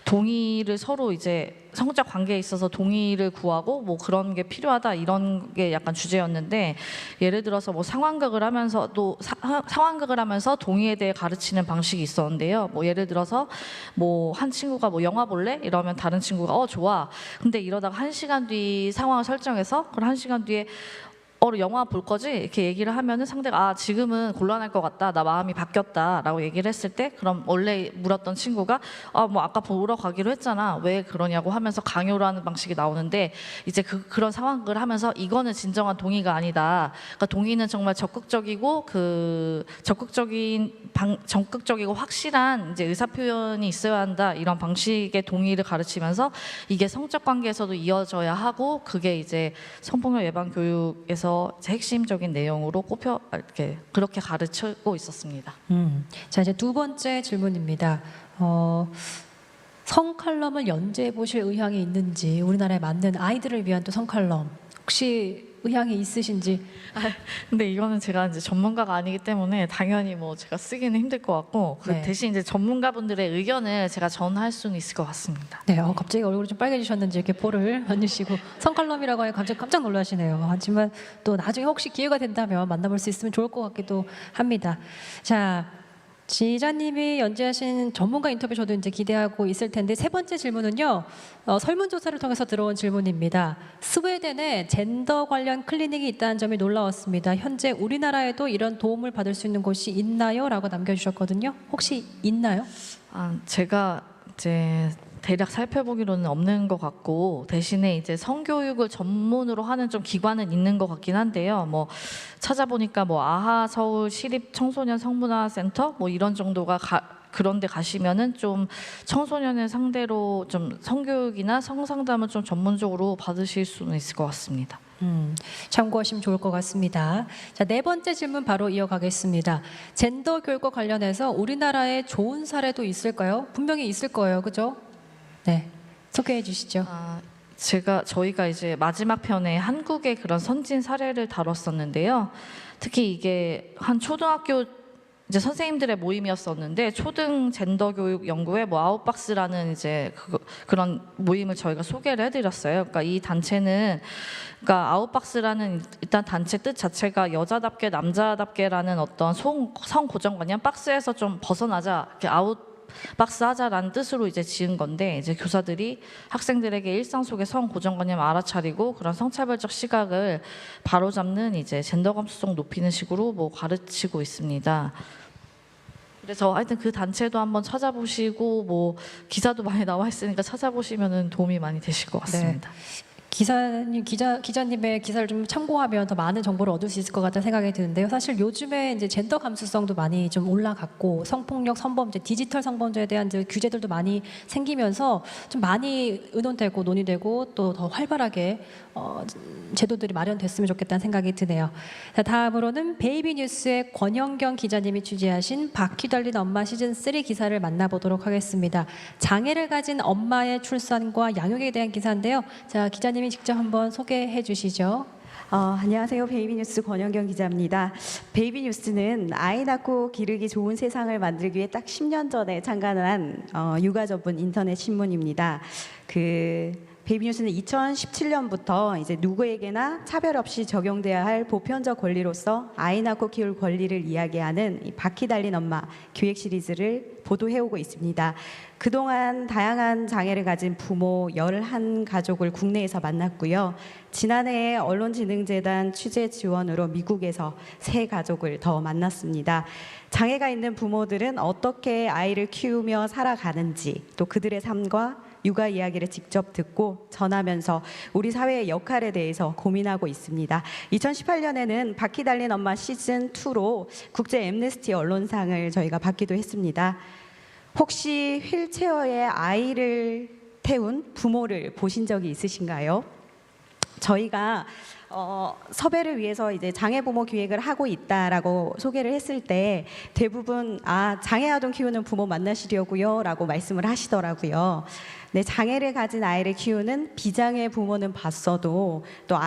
동의를 서로 이제 성적 관계에 있어서 동의를 구하고 뭐 그런 게 필요하다 이런 게 약간 주제였는데 예를 들어서 뭐 상황극을 하면서 동의에 대해 가르치는 방식이 있었는데요. 뭐 예를 들어서 뭐 한 친구가 뭐 영화 볼래? 이러면 다른 친구가 좋아. 근데 이러다가 1시간 뒤 상황을 설정해서 그럼 1시간 뒤에 영화 볼 거지? 이렇게 얘기를 하면은 상대가 지금은 곤란할 것 같다. 나 마음이 바뀌었다. 라고 얘기를 했을 때 그럼 원래 물었던 친구가 뭐 아까 보러 가기로 했잖아. 왜 그러냐고 하면서 강요를 하는 방식이 나오는데 이제 그런 상황을 하면서 이거는 진정한 동의가 아니다. 그러니까 동의는 정말 적극적이고 적극적이고 확실한 이제 의사 표현이 있어야 한다. 이런 방식의 동의를 가르치면서 이게 성적 관계에서도 이어져야 하고 그게 이제 성폭력 예방 교육에서 핵심적인 내용으로 그렇게 가르치고 있었습니다. 자, 이제 두 번째 질문입니다. 성칼럼을 연재해 보실 의향이 있는지 우리나라에 맞는 아이들을 위한 또 성칼럼 혹시 의향이 있으신지? 근데 이거는 제가 이제 전문가가 아니기 때문에 당연히 뭐 제가 쓰기는 힘들 것 같고 네. 대신 이제 전문가분들의 의견을 제가 전할 수는 있을 것 같습니다. 네, 갑자기 얼굴이 좀 빨개지셨는지 이렇게 볼을 얹으시고 성칼럼이라고 하니 갑자기 깜짝 놀라시네요. 하지만 또 나중에 혹시 기회가 된다면 만나볼 수 있으면 좋을 것 같기도 합니다. 자, 지자님이 연재하신 전문가 인터뷰 저도 이제 기대하고 있을 텐데 세 번째 질문은요. 설문조사를 통해서 들어온 질문입니다. 스웨덴에 젠더 관련 클리닉이 있다는 점이 놀라웠습니다. 현재 우리나라에도 이런 도움을 받을 수 있는 곳이 있나요? 라고 남겨주셨거든요. 혹시 있나요? 제가 이제 대략 살펴보기로는 없는 것 같고 대신에 이제 성교육을 전문으로 하는 좀 기관은 있는 것 같긴 한데요. 뭐 찾아보니까 뭐 아하 서울 시립 청소년 성문화센터 뭐 이런 정도가 그런데 가시면은 좀 청소년을 상대로 좀 성교육이나 성상담을 좀 전문적으로 받으실 수는 있을 것 같습니다. 참고하시면 좋을 것 같습니다. 자, 네 번째 질문 바로 이어가겠습니다. 젠더 교육과 관련해서 우리나라에 좋은 사례도 있을까요? 분명히 있을 거예요, 그죠? 네, 소개해 주시죠. 저희가 이제 마지막 편에 한국의 그런 선진 사례를 다뤘었는데요. 특히 이게 한 초등학교 이제 선생님들의 모임이었었는데 초등 젠더 교육 연구회 뭐 아웃박스라는 이제 그런 모임을 저희가 소개를 해드렸어요. 그러니까 이 단체는 아웃박스라는 일단 단체 뜻 자체가 여자답게 남자답게라는 어떤 성 고정관념 박스에서 좀 벗어나자 이렇게 박스 하자라는 뜻으로 이제 지은 건데 이제 교사들이 학생들에게 일상 속의 성 고정관념 알아차리고 그런 성차별적 시각을 바로잡는 이제 젠더 감수성 높이는 식으로 뭐 가르치고 있습니다. 그래서 하여튼 그 단체도 한번 찾아보시고 뭐 기사도 많이 나와 있으니까 찾아보시면은 도움이 많이 되실 것 같습니다. 네. 기자님의 기사를 좀 참고하면 더 많은 정보를 얻을 수 있을 것 같다는 생각이 드는데요. 사실 요즘에 이제 젠더 감수성도 많이 좀 올라갔고 성폭력, 성범죄, 디지털 성범죄에 대한 이제 규제들도 많이 생기면서 좀 많이 의논되고 논의되고 또 더 활발하게 제도들이 마련됐으면 좋겠다는 생각이 드네요. 자, 다음으로는 베이비뉴스의 권영경 기자님이 취재하신 바퀴 달린 엄마 시즌3 기사를 만나보도록 하겠습니다. 장애를 가진 엄마의 출산과 양육에 대한 기사인데요. 자, 기자님이 직접 한번 소개해 주시죠. 안녕하세요. 베이비뉴스 권영경 기자입니다. 베이비뉴스는 아이 낳고 기르기 좋은 세상을 만들기 위해 딱 10년 전에 창간한 육아 전문 인터넷 신문입니다. 베이비뉴스는 2017년부터 이제 누구에게나 차별 없이 적용돼야 할 보편적 권리로서 아이 낳고 키울 권리를 이야기하는 이 바퀴 달린 엄마 기획 시리즈를 보도해오고 있습니다. 그동안 다양한 장애를 가진 부모 11가족을 국내에서 만났고요. 지난해 언론진흥재단 취재 지원으로 미국에서 3가족을 더 만났습니다. 장애가 있는 부모들은 어떻게 아이를 키우며 살아가는지 또 그들의 삶과 육아 이야기를 직접 듣고 전하면서 우리 사회의 역할에 대해서 고민하고 있습니다. 2018년에는 바퀴 달린 엄마 시즌2로 국제 엠네스티 언론상을 저희가 받기도 했습니다. 혹시 휠체어에 아이를 태운 부모를 보신 적이 있으신가요? 저희가 섭외를 위해서 이제 장애부모 기획을 하고 있다라고 소개를 했을 때 대부분 장애 아동 키우는 부모 만나시려고요라고 말씀을 하시더라고요. 네, 장애를 가진 아이를 키우는 비장애 부모는 봤어도 또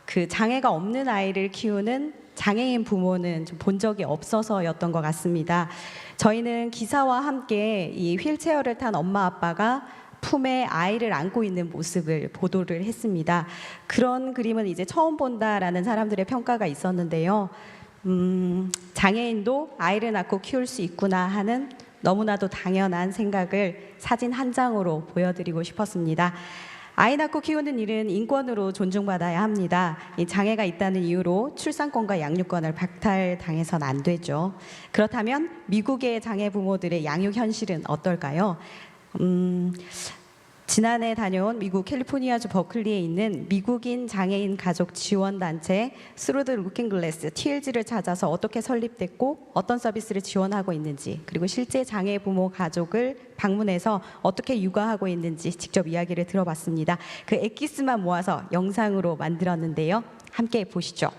그 장애가 없는 아이를 키우는 장애인 부모는 좀 본 적이 없어서였던 것 같습니다. 저희는 기사와 함께 이 휠체어를 탄 엄마 아빠가 품에 아이를 안고 있는 모습을 보도를 했습니다. 그런 그림은 이제 처음 본다라는 사람들의 평가가 있었는데요. 장애인도 아이를 낳고 키울 수 있구나 하는 너무나도 당연한 생각을 사진 한 장으로 보여드리고 싶었습니다. 아이 낳고 키우는 일은 인권으로 존중받아야 합니다. 이 장애가 있다는 이유로 출산권과 양육권을 박탈당해서는 안 되죠. 그렇다면 미국의 장애 부모들의 양육 현실은 어떨까요? 지난해 다녀온 미국 캘리포니아주 버클리에 있는 미국인 장애인 가족 지원단체 Through the Looking Glass TLG를 찾아서 어떻게 설립됐고 어떤 서비스를 지원하고 있는지, 그리고 실제 장애 부모 가족을 방문해서 어떻게 육아하고 있는지 직접 이야기를 들어봤습니다. 그 엑기스만 모아서 영상으로 만들었는데요. 함께 보시죠.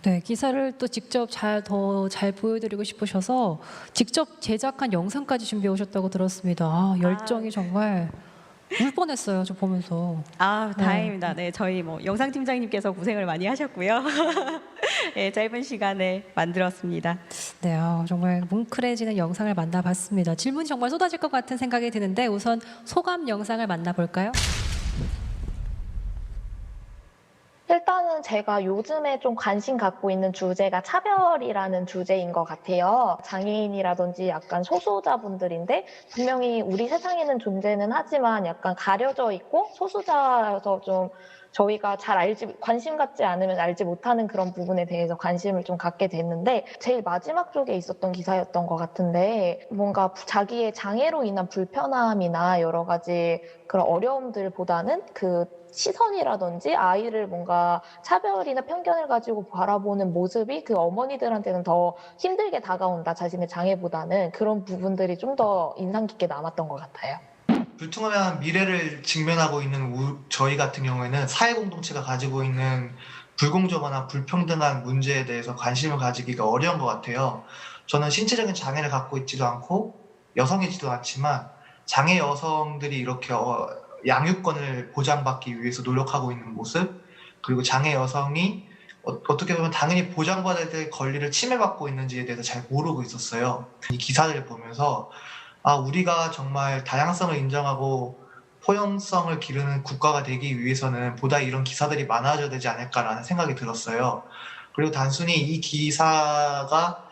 네, 기사를 또 직접 더 잘 보여드리고 싶으셔서 직접 제작한 영상까지 준비해 오셨다고 들었습니다. 열정이 정말 울 뻔했어요, 저 보면서. 다행입니다. 네, 저희 영상 팀장님께서 고생을 많이 하셨고요. 네, 짧은 시간에 만들었습니다. 네, 정말 뭉클해지는 영상을 만나봤습니다. 질문이 정말 쏟아질 것 같은 생각이 드는데 우선 소감 영상을 만나볼까요? 일단은 제가 요즘에 좀 관심 갖고 있는 주제가 차별이라는 주제인 것 같아요. 장애인이라든지 약간 소수자분들인데 분명히 우리 세상에는 존재는 하지만 약간 가려져 있고 소수자여서 좀 저희가 관심 갖지 않으면 알지 못하는 그런 부분에 대해서 관심을 좀 갖게 됐는데 제일 마지막 쪽에 있었던 기사였던 것 같은데 뭔가 자기의 장애로 인한 불편함이나 여러 가지 그런 어려움들보다는 그 시선이라든지 아이를 뭔가 차별이나 편견을 가지고 바라보는 모습이 그 어머니들한테는 더 힘들게 다가온다, 자신의 장애보다는. 그런 부분들이 좀 더 인상 깊게 남았던 것 같아요. 불투명한 미래를 직면하고 있는 저희 같은 경우에는 사회공동체가 가지고 있는 불공정하거나 불평등한 문제에 대해서 관심을 가지기가 어려운 것 같아요. 저는 신체적인 장애를 갖고 있지도 않고 여성이지도 않지만 장애 여성들이 이렇게 양육권을 보장받기 위해서 노력하고 있는 모습, 그리고 장애 여성이 어떻게 보면 당연히 보장받아야 될 권리를 침해받고 있는지에 대해서 잘 모르고 있었어요. 이 기사들을 보면서 우리가 정말 다양성을 인정하고 포용성을 기르는 국가가 되기 위해서는 보다 이런 기사들이 많아져야 되지 않을까라는 생각이 들었어요. 그리고 단순히 이 기사가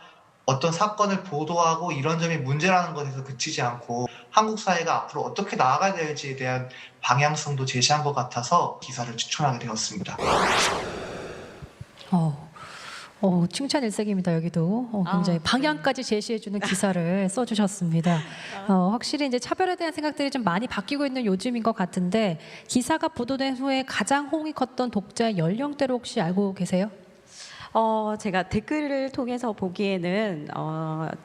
어떤 사건을 보도하고 이런 점이 문제라는 것에서 그치지 않고 한국 사회가 앞으로 어떻게 나아가야 될지에 대한 방향성도 제시한 것 같아서 기사를 추천하게 되었습니다. 칭찬 일색입니다. 여기도 굉장히 방향까지 제시해주는 기사를 써주셨습니다. 확실히 이제 차별에 대한 생각들이 좀 많이 바뀌고 있는 요즘인 것 같은데 기사가 보도된 후에 가장 호응이 컸던 독자의 연령대를 혹시 알고 계세요? 제가 댓글을 통해서 보기에는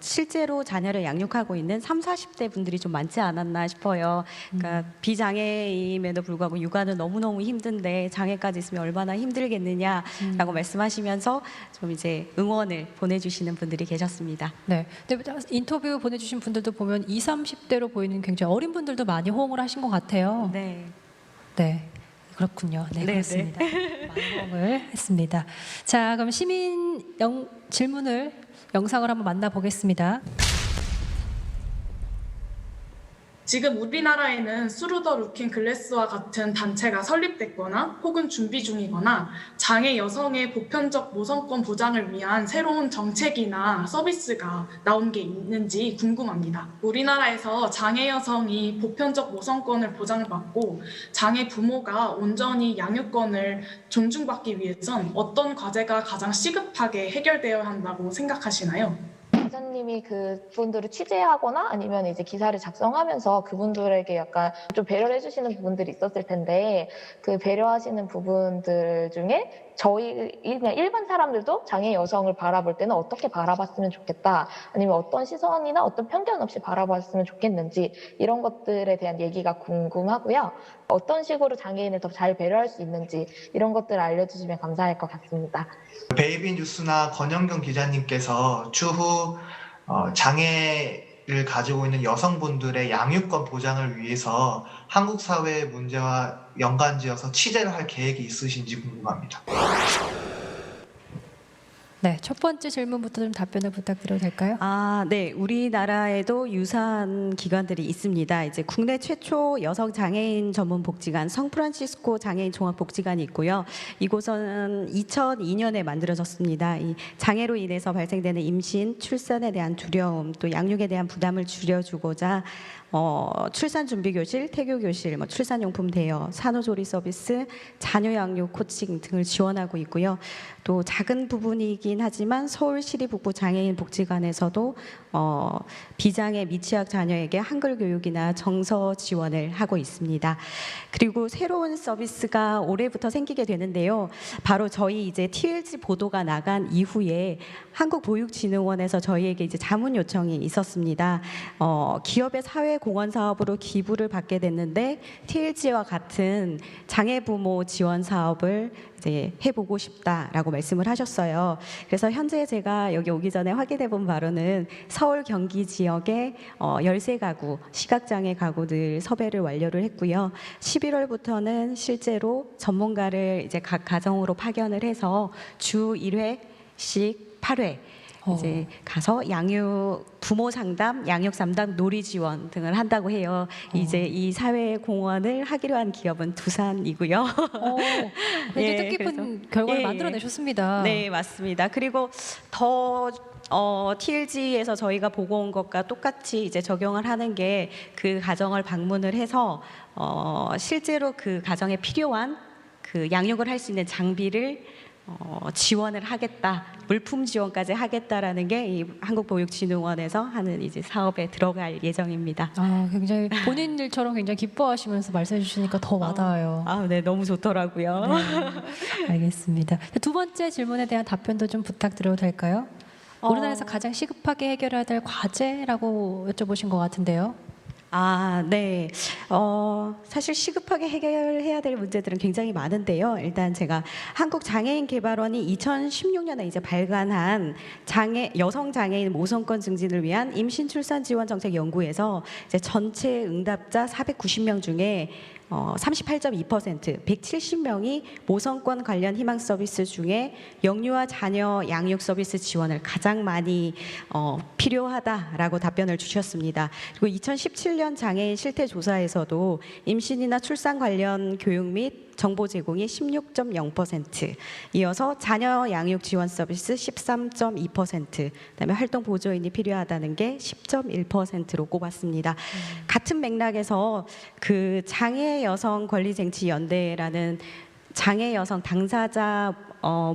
실제로 자녀를 양육하고 있는 30, 40대 분들이 좀 많지 않았나 싶어요. 그러니까 비장애임에도 불구하고 육아는 너무너무 힘든데 장애까지 있으면 얼마나 힘들겠느냐라고 말씀하시면서 좀 이제 응원을 보내주시는 분들이 계셨습니다. 네. 근데 인터뷰 보내주신 분들도 보면 20, 30대로 보이는 굉장히 어린 분들도 많이 호응을 하신 것 같아요. 네. 네. 그렇군요. 네, 그렇습니다. 많이 호응을 했습니다. 자, 그럼 시민 질문을 영상을 한번 만나보겠습니다. 지금 우리나라에는 스루 더 루킹 글래스와 같은 단체가 설립됐거나 혹은 준비 중이거나 장애 여성의 보편적 모성권 보장을 위한 새로운 정책이나 서비스가 나온 게 있는지 궁금합니다. 우리나라에서 장애 여성이 보편적 모성권을 보장받고 장애 부모가 온전히 양육권을 존중받기 위해선 어떤 과제가 가장 시급하게 해결되어야 한다고 생각하시나요? 기자님이 그분들을 취재하거나 아니면 이제 기사를 작성하면서 그분들에게 약간 좀 배려를 해주시는 부분들이 있었을 텐데 그 배려하시는 부분들 중에 저희 그냥 일반 사람들도 장애 여성을 바라볼 때는 어떻게 바라봤으면 좋겠다, 아니면 어떤 시선이나 어떤 편견 없이 바라봤으면 좋겠는지 이런 것들에 대한 얘기가 궁금하고요. 어떤 식으로 장애인을 더 잘 배려할 수 있는지 이런 것들을 알려주시면 감사할 것 같습니다. 베이비 뉴스나 권영경 기자님께서 추후 장애를 가지고 있는 여성분들의 양육권 보장을 위해서 한국 사회의 문제와 연관지어서 취재를 할 계획이 있으신지 궁금합니다. 네, 첫 번째 질문부터 좀 답변을 부탁드려도 될까요? 네, 우리나라에도 유사한 기관들이 있습니다. 이제 국내 최초 여성 장애인 전문 복지관 성프란시스코 장애인 종합복지관이 있고요. 이곳은 2002년에 만들어졌습니다. 이 장애로 인해서 발생되는 임신, 출산에 대한 두려움, 또 양육에 대한 부담을 줄여주고자 출산 준비 교실, 태교 교실, 출산용품 대여, 산후조리 서비스, 자녀 양육 코칭 등을 지원하고 있고요. 또 작은 부분이긴 하지만 서울시립북부 장애인 복지관에서도 비장애 미취학 자녀에게 한글 교육이나 정서 지원을 하고 있습니다. 그리고 새로운 서비스가 올해부터 생기게 되는데요. 바로 저희 이제 TLG 보도가 나간 이후에 한국보육진흥원에서 저희에게 이제 자문 요청이 있었습니다. 기업의 사회공헌 사업으로 기부를 받게 됐는데 TLG와 같은 장애 부모 지원 사업을 이제 해보고 싶다라고 말씀을 하셨어요. 그래서 현재 제가 여기 오기 전에 확인해 본 바로는 서울 경기 지역에 13가구 시각장애 가구들 섭외를 완료를 했고요. 11월부터는 실제로 전문가를 이제 각 가정으로 파견을 해서 주 1회씩 8회 이제 가서 양육 부모 상담, 양육 상담, 놀이 지원 등을 한다고 해요. 이제 이 사회 공헌을 하기로 한 기업은 두산이고요. 이제 뜻깊은 결과를 만들어내셨습니다. 네, 맞습니다. 그리고 더 TLG에서 저희가 보고 온 것과 똑같이 이제 적용을 하는 게 그 가정을 방문을 해서 실제로 그 가정에 필요한 그 양육을 할 수 있는 장비를 지원을 하겠다, 물품 지원까지 하겠다라는 게 이 한국보육진흥원에서 하는 이제 사업에 들어갈 예정입니다. 아, 굉장히 본인 일처럼 굉장히 기뻐하시면서 말씀해 주시니까 더 와닿아요. 네, 너무 좋더라고요. 네, 알겠습니다. 두 번째 질문에 대한 답변도 좀 부탁드려도 될까요? 우리나라에서 가장 시급하게 해결해야 될 과제라고 여쭤보신 것 같은데요. 네. 사실 시급하게 해결해야 될 문제들은 굉장히 많은데요. 일단 제가 한국장애인개발원이 2016년에 이제 발간한 여성 장애인 모성권 증진을 위한 임신 출산 지원 정책 연구에서 이제 전체 응답자 490명 중에 38.2%, 170명이 모성권 관련 희망 서비스 중에 영유아 자녀 양육 서비스 지원을 가장 많이 필요하다라고 답변을 주셨습니다. 그리고 2017년 장애인 실태 조사에서도 임신이나 출산 관련 교육 및 정보 제공이 16.0%, 이어서 자녀 양육 지원 서비스 13.2%, 그다음에 활동 보조인이 필요하다는 게 10.1%로 꼽았습니다. 같은 맥락에서 그 장애 여성 권리 쟁취 연대라는 장애 여성 당사자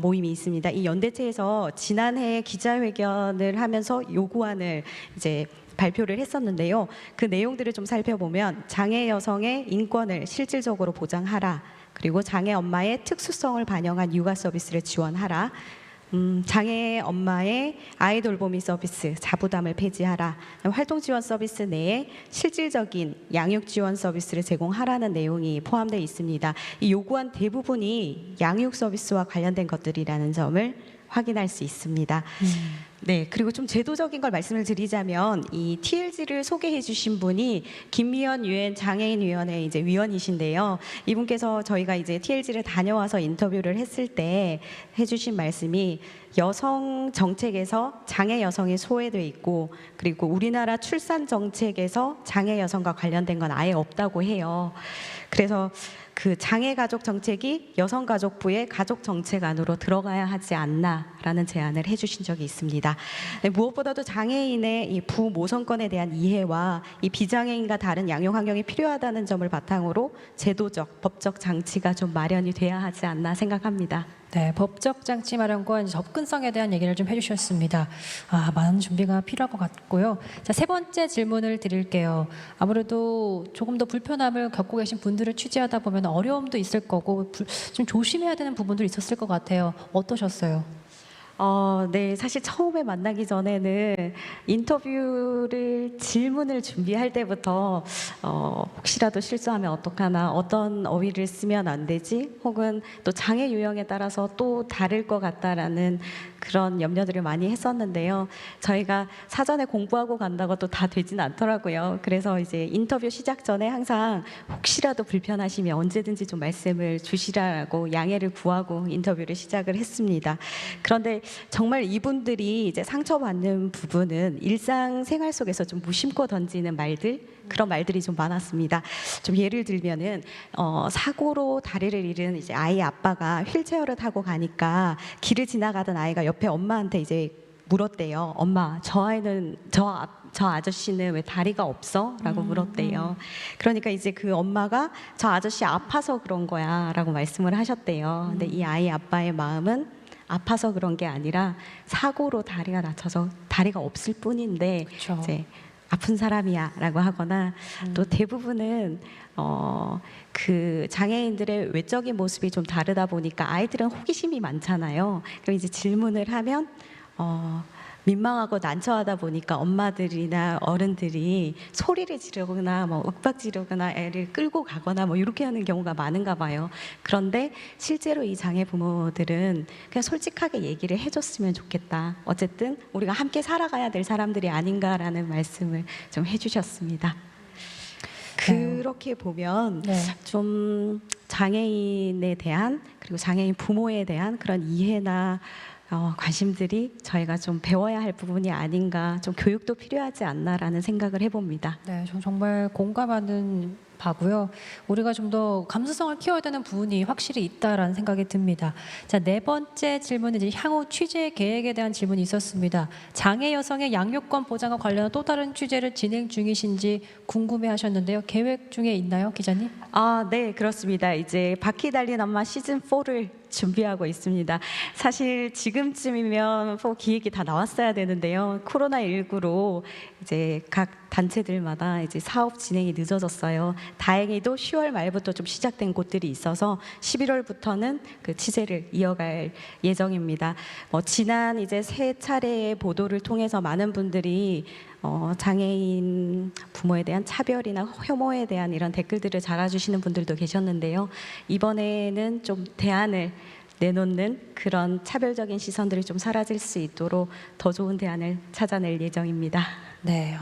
모임이 있습니다. 이 연대체에서 지난해 기자회견을 하면서 요구안을 이제 발표를 했었는데요. 그 내용들을 좀 살펴보면 장애 여성의 인권을 실질적으로 보장하라. 그리고 장애 엄마의 특수성을 반영한 육아 서비스를 지원하라. 장애 엄마의 아이 돌보미 서비스, 자부담을 폐지하라. 활동 지원 서비스 내에 실질적인 양육 지원 서비스를 제공하라는 내용이 포함되어 있습니다. 이 요구안 대부분이 양육 서비스와 관련된 것들이라는 점을 확인할 수 있습니다. 네, 그리고 좀 제도적인 걸 말씀을 드리자면 이 TLG를 소개해 주신 분이 김미연 유엔 장애인위원회 이제 위원이신데요. 이분께서 저희가 이제 TLG를 다녀와서 인터뷰를 했을 때 해주신 말씀이 여성 정책에서 장애 여성이 소외돼 있고, 그리고 우리나라 출산 정책에서 장애 여성과 관련된 건 아예 없다고 해요. 그래서 그 장애 가족 정책이 여성가족부의 가족 정책 안으로 들어가야 하지 않나라는 제안을 해주신 적이 있습니다. 네, 무엇보다도 장애인의 이 부모성권에 대한 이해와 이 비장애인과 다른 양육 환경이 필요하다는 점을 바탕으로 제도적, 법적 장치가 좀 마련이 돼야 하지 않나 생각합니다. 네, 법적 장치 마련과 접근성에 대한 얘기를 좀 해주셨습니다. 많은 준비가 필요할 것 같고요. 자, 세 번째 질문을 드릴게요. 아무래도 조금 더 불편함을 겪고 계신 분들을 취재하다 보면 어려움도 있을 거고 좀 조심해야 되는 부분도 있었을 것 같아요. 어떠셨어요? 네, 사실 처음에 만나기 전에는 인터뷰를 질문을 준비할 때부터 혹시라도 실수하면 어떡하나, 어떤 어휘를 쓰면 안 되지, 혹은 또 장애 유형에 따라서 또 다를 것 같다라는 그런 염려들을 많이 했었는데요. 저희가 사전에 공부하고 간다고 또 다 되진 않더라고요. 그래서 이제 인터뷰 시작 전에 항상 혹시라도 불편하시면 언제든지 좀 말씀을 주시라고 양해를 구하고 인터뷰를 시작을 했습니다. 그런데 정말 이분들이 이제 상처받는 부분은 일상생활 속에서 좀 무심코 던지는 말들, 그런 말들이 좀 많았습니다. 좀 예를 들면은 사고로 다리를 잃은 이제 아이 아빠가 휠체어를 타고 가니까 길을 지나가던 아이가 옆에 엄마한테 이제 물었대요. 엄마, 저 아저씨는 왜 다리가 없어? 라고 물었대요. 그러니까 이제 그 엄마가 저 아저씨 아파서 그런 거야 라고 말씀을 하셨대요. 근데 이 아이 아빠의 마음은 아파서 그런 게 아니라 사고로 다리가 다쳐서 다리가 없을 뿐인데 이제 아픈 사람이야 라고 하거나, 또 대부분은 그 장애인들의 외적인 모습이 좀 다르다 보니까 아이들은 호기심이 많잖아요. 그럼 이제 질문을 하면 민망하고 난처하다 보니까 엄마들이나 어른들이 소리를 지르거나 뭐 윽박 지르거나 애를 끌고 가거나 뭐 이렇게 하는 경우가 많은가 봐요. 그런데 실제로 이 장애 부모들은 그냥 솔직하게 얘기를 해줬으면 좋겠다. 어쨌든 우리가 함께 살아가야 될 사람들이 아닌가라는 말씀을 좀 해주셨습니다. 그렇게 보면 좀 장애인에 대한, 그리고 장애인 부모에 대한 그런 이해나 관심들이 저희가 좀 배워야 할 부분이 아닌가, 좀 교육도 필요하지 않나라는 생각을 해봅니다. 네, 저 정말 공감하는 봐고요. 우리가 좀 더 감수성을 키워야 되는 부분이 확실히 있다라는 생각이 듭니다. 자, 네 번째 질문은 이제 향후 취재 계획에 대한 질문이 있었습니다. 장애 여성의 양육권 보장과 관련한 또 다른 취재를 진행 중이신지 궁금해하셨는데요. 계획 중에 있나요, 기자님? 네, 그렇습니다. 이제 바퀴 달린 엄마 시즌 4를 준비하고 있습니다. 사실 지금쯤이면 4 기획이 다 나왔어야 되는데요. 코로나19로 이제 각 단체들마다 이제 사업 진행이 늦어졌어요. 다행히도 10월 말부터 좀 시작된 곳들이 있어서 11월부터는 그 취재를 이어갈 예정입니다. 지난 이제 세 차례의 보도를 통해서 많은 분들이 장애인 부모에 대한 차별이나 혐오에 대한 이런 댓글들을 달아주시는 분들도 계셨는데요. 이번에는 좀 대안을 내놓는 그런 차별적인 시선들이 좀 사라질 수 있도록 더 좋은 대안을 찾아낼 예정입니다. 네,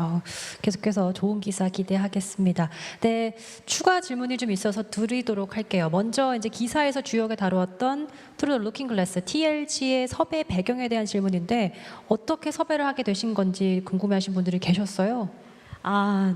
계속해서 좋은 기사 기대하겠습니다. 네, 추가 질문이 좀 있어서 드리도록 할게요. 먼저 이제 기사에서 주역에 다루었던 Through the Looking Glass TLG의 섭외 배경에 대한 질문인데 어떻게 섭외를 하게 되신 건지 궁금해하신 분들이 계셨어요.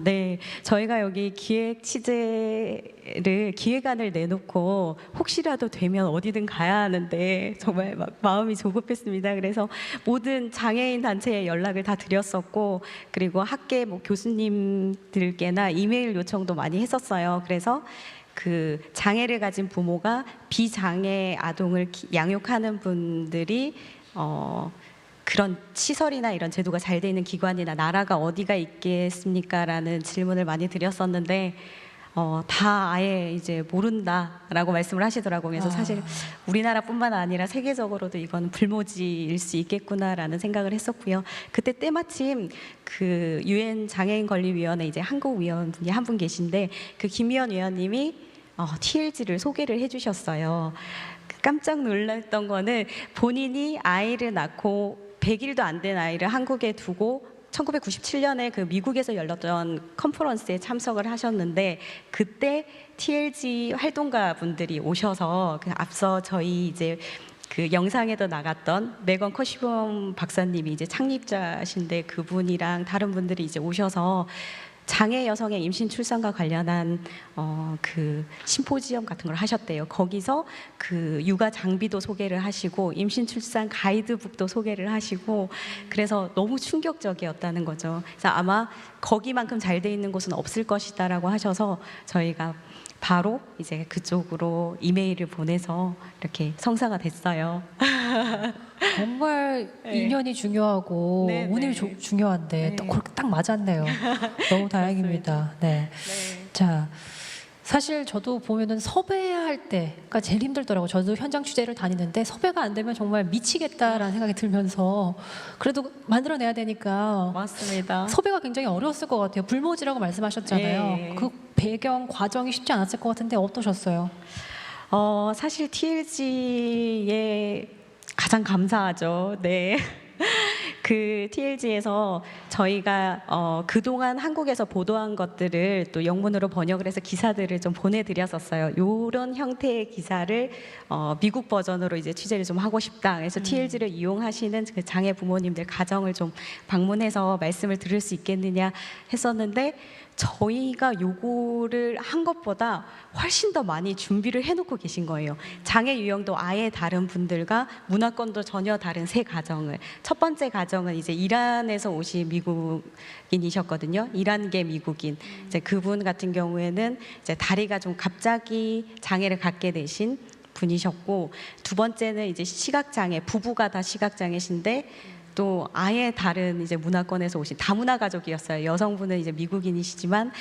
네. 저희가 여기 기획 취재를 기획안을 내놓고 혹시라도 되면 어디든 가야 하는데 정말 막 마음이 조급했습니다. 그래서 모든 장애인 단체에 연락을 다 드렸었고 그리고 학계 교수님들께나 이메일 요청도 많이 했었어요. 그래서 그 장애를 가진 부모가 비장애 아동을 양육하는 분들이 그런 시설이나 이런 제도가 잘 돼 있는 기관이나 나라가 어디가 있겠습니까? 라는 질문을 많이 드렸었는데 다 아예 이제 모른다라고 말씀을 하시더라고요. 그래서 사실 우리나라뿐만 아니라 세계적으로도 이건 불모지일 수 있겠구나라는 생각을 했었고요. 그때 때마침 그 UN 장애인 권리위원회 이제 한국 위원분이 한 분 계신데 그 김희연 위원님이 TLG를 소개를 해주셨어요. 깜짝 놀랐던 거는 본인이 아이를 낳고 100일도 안 된 아이를 한국에 두고 1997년에 그 미국에서 열렸던 컨퍼런스에 참석을 하셨는데 그때 TLG 활동가 분들이 오셔서 그 앞서 저희 이제 그 영상에도 나갔던 메건 커시범 박사님이 이제 창립자신데 그분이랑 다른 분들이 이제 오셔서 장애 여성의 임신 출산과 관련한 그 심포지엄 같은 걸 하셨대요. 거기서 그 육아 장비도 소개를 하시고 임신 출산 가이드북도 소개를 하시고 그래서 너무 충격적이었다는 거죠. 그래서 아마 거기만큼 잘 돼 있는 곳은 없을 것이다라고 하셔서 저희가 바로 이제 그쪽으로 이메일을 보내서 이렇게 성사가 됐어요. 정말 네. 인연이 중요하고 네, 운이 네. 중요한데 또 그렇게 딱 맞았네요. 너무 다행입니다. 네. 자, 사실 저도 보면은 섭외할 때가 제일 힘들더라고요. 저도 현장 취재를 다니는데 섭외가 안 되면 정말 미치겠다라는 생각이 들면서 그래도 만들어내야 되니까 맞습니다. 섭외가 굉장히 어려웠을 것 같아요. 불모지라고 말씀하셨잖아요. 예. 그 배경 과정이 쉽지 않았을 것 같은데 어떠셨어요? 사실 TLG에 가장 감사하죠. 네. 그 TLG에서 저희가 그동안 한국에서 보도한 것들을 또 영문으로 번역을 해서 기사들을 좀 보내드렸었어요. 이런 형태의 기사를 미국 버전으로 이제 취재를 좀 하고 싶다. 그래서 TLG를 이용하시는 그 장애 부모님들 가정을 좀 방문해서 말씀을 들을 수 있겠느냐 했었는데 저희가 요거를 한 것보다 훨씬 더 많이 준비를 해놓고 계신 거예요. 장애 유형도 아예 다른 분들과 문화권도 전혀 다른 세 가정을. 첫 번째 가정은 이제 이란에서 오신 미국인이셨거든요. 이란계 미국인. 이제 그분 같은 경우에는 이제 다리가 좀 갑자기 장애를 갖게 되신 분이셨고, 두 번째는 이제 시각장애, 부부가 다 시각장애신데 또 아예 다른 이제 문화권에서 오신 다문화 가족이었어요. 여성분은 이제 미국인이시지만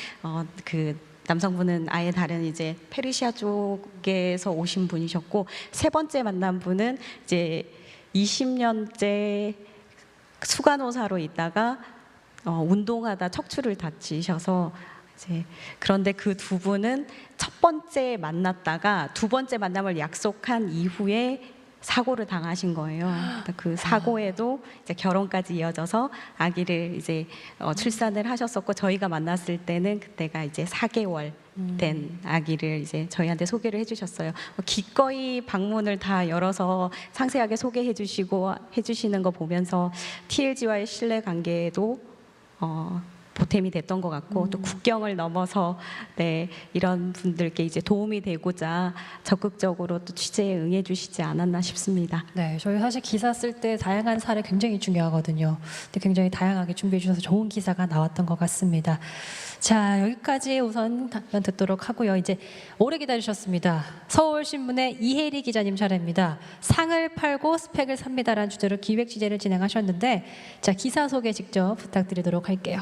그 남성분은 아예 다른 이제 페르시아 쪽에서 오신 분이셨고, 세 번째 만난 분은 이제 20년째 수간호사로 있다가 운동하다 척추를 다치셔서 이제 그런데 그 두 분은 첫 번째 만났다가 두 번째 만남을 약속한 이후에 사고를 당하신 거예요. 그 사고에도 이제 결혼까지 이어져서 아기를 이제 출산을 하셨었고, 저희가 만났을 때는 그때가 이제 4개월 된 아기를 이제 저희한테 소개를 해주셨어요. 기꺼이 방문을 다 열어서 상세하게 소개해주시고 해주시는 거 보면서 TLG와의 신뢰관계도 보탬이 됐던 것 같고 또 국경을 넘어서 네, 이런 분들께 이제 도움이 되고자 적극적으로 또 취재에 응해 주시지 않았나 싶습니다. 네, 저희 사실 기사 쓸 때 다양한 사례 굉장히 중요하거든요. 근데 굉장히 다양하게 준비해 주셔서 좋은 기사가 나왔던 것 같습니다. 자, 여기까지 우선 답변 듣도록 하고요. 이제 오래 기다리셨습니다. 서울신문의 이혜리 기자님 차례입니다. 상을 팔고 스펙을 삽니다라는 주제로 기획 취재를 진행하셨는데, 자, 기사 소개 직접 부탁드리도록 할게요.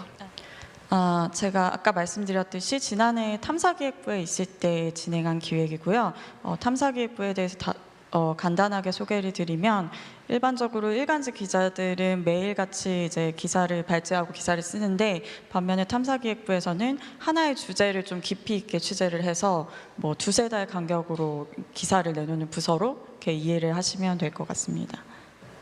제가 아까 말씀드렸듯이 지난해 탐사기획부에 있을 때 진행한 기획이고요. 탐사기획부에 대해서 간단하게 소개를 드리면 일반적으로 일간지 기자들은 매일같이 이제 기사를 발제하고 기사를 쓰는데 반면에 탐사기획부에서는 하나의 주제를 좀 깊이 있게 취재를 해서 뭐 2-3달 간격으로 기사를 내놓는 부서로 이렇게 이해를 하시면 될 것 같습니다.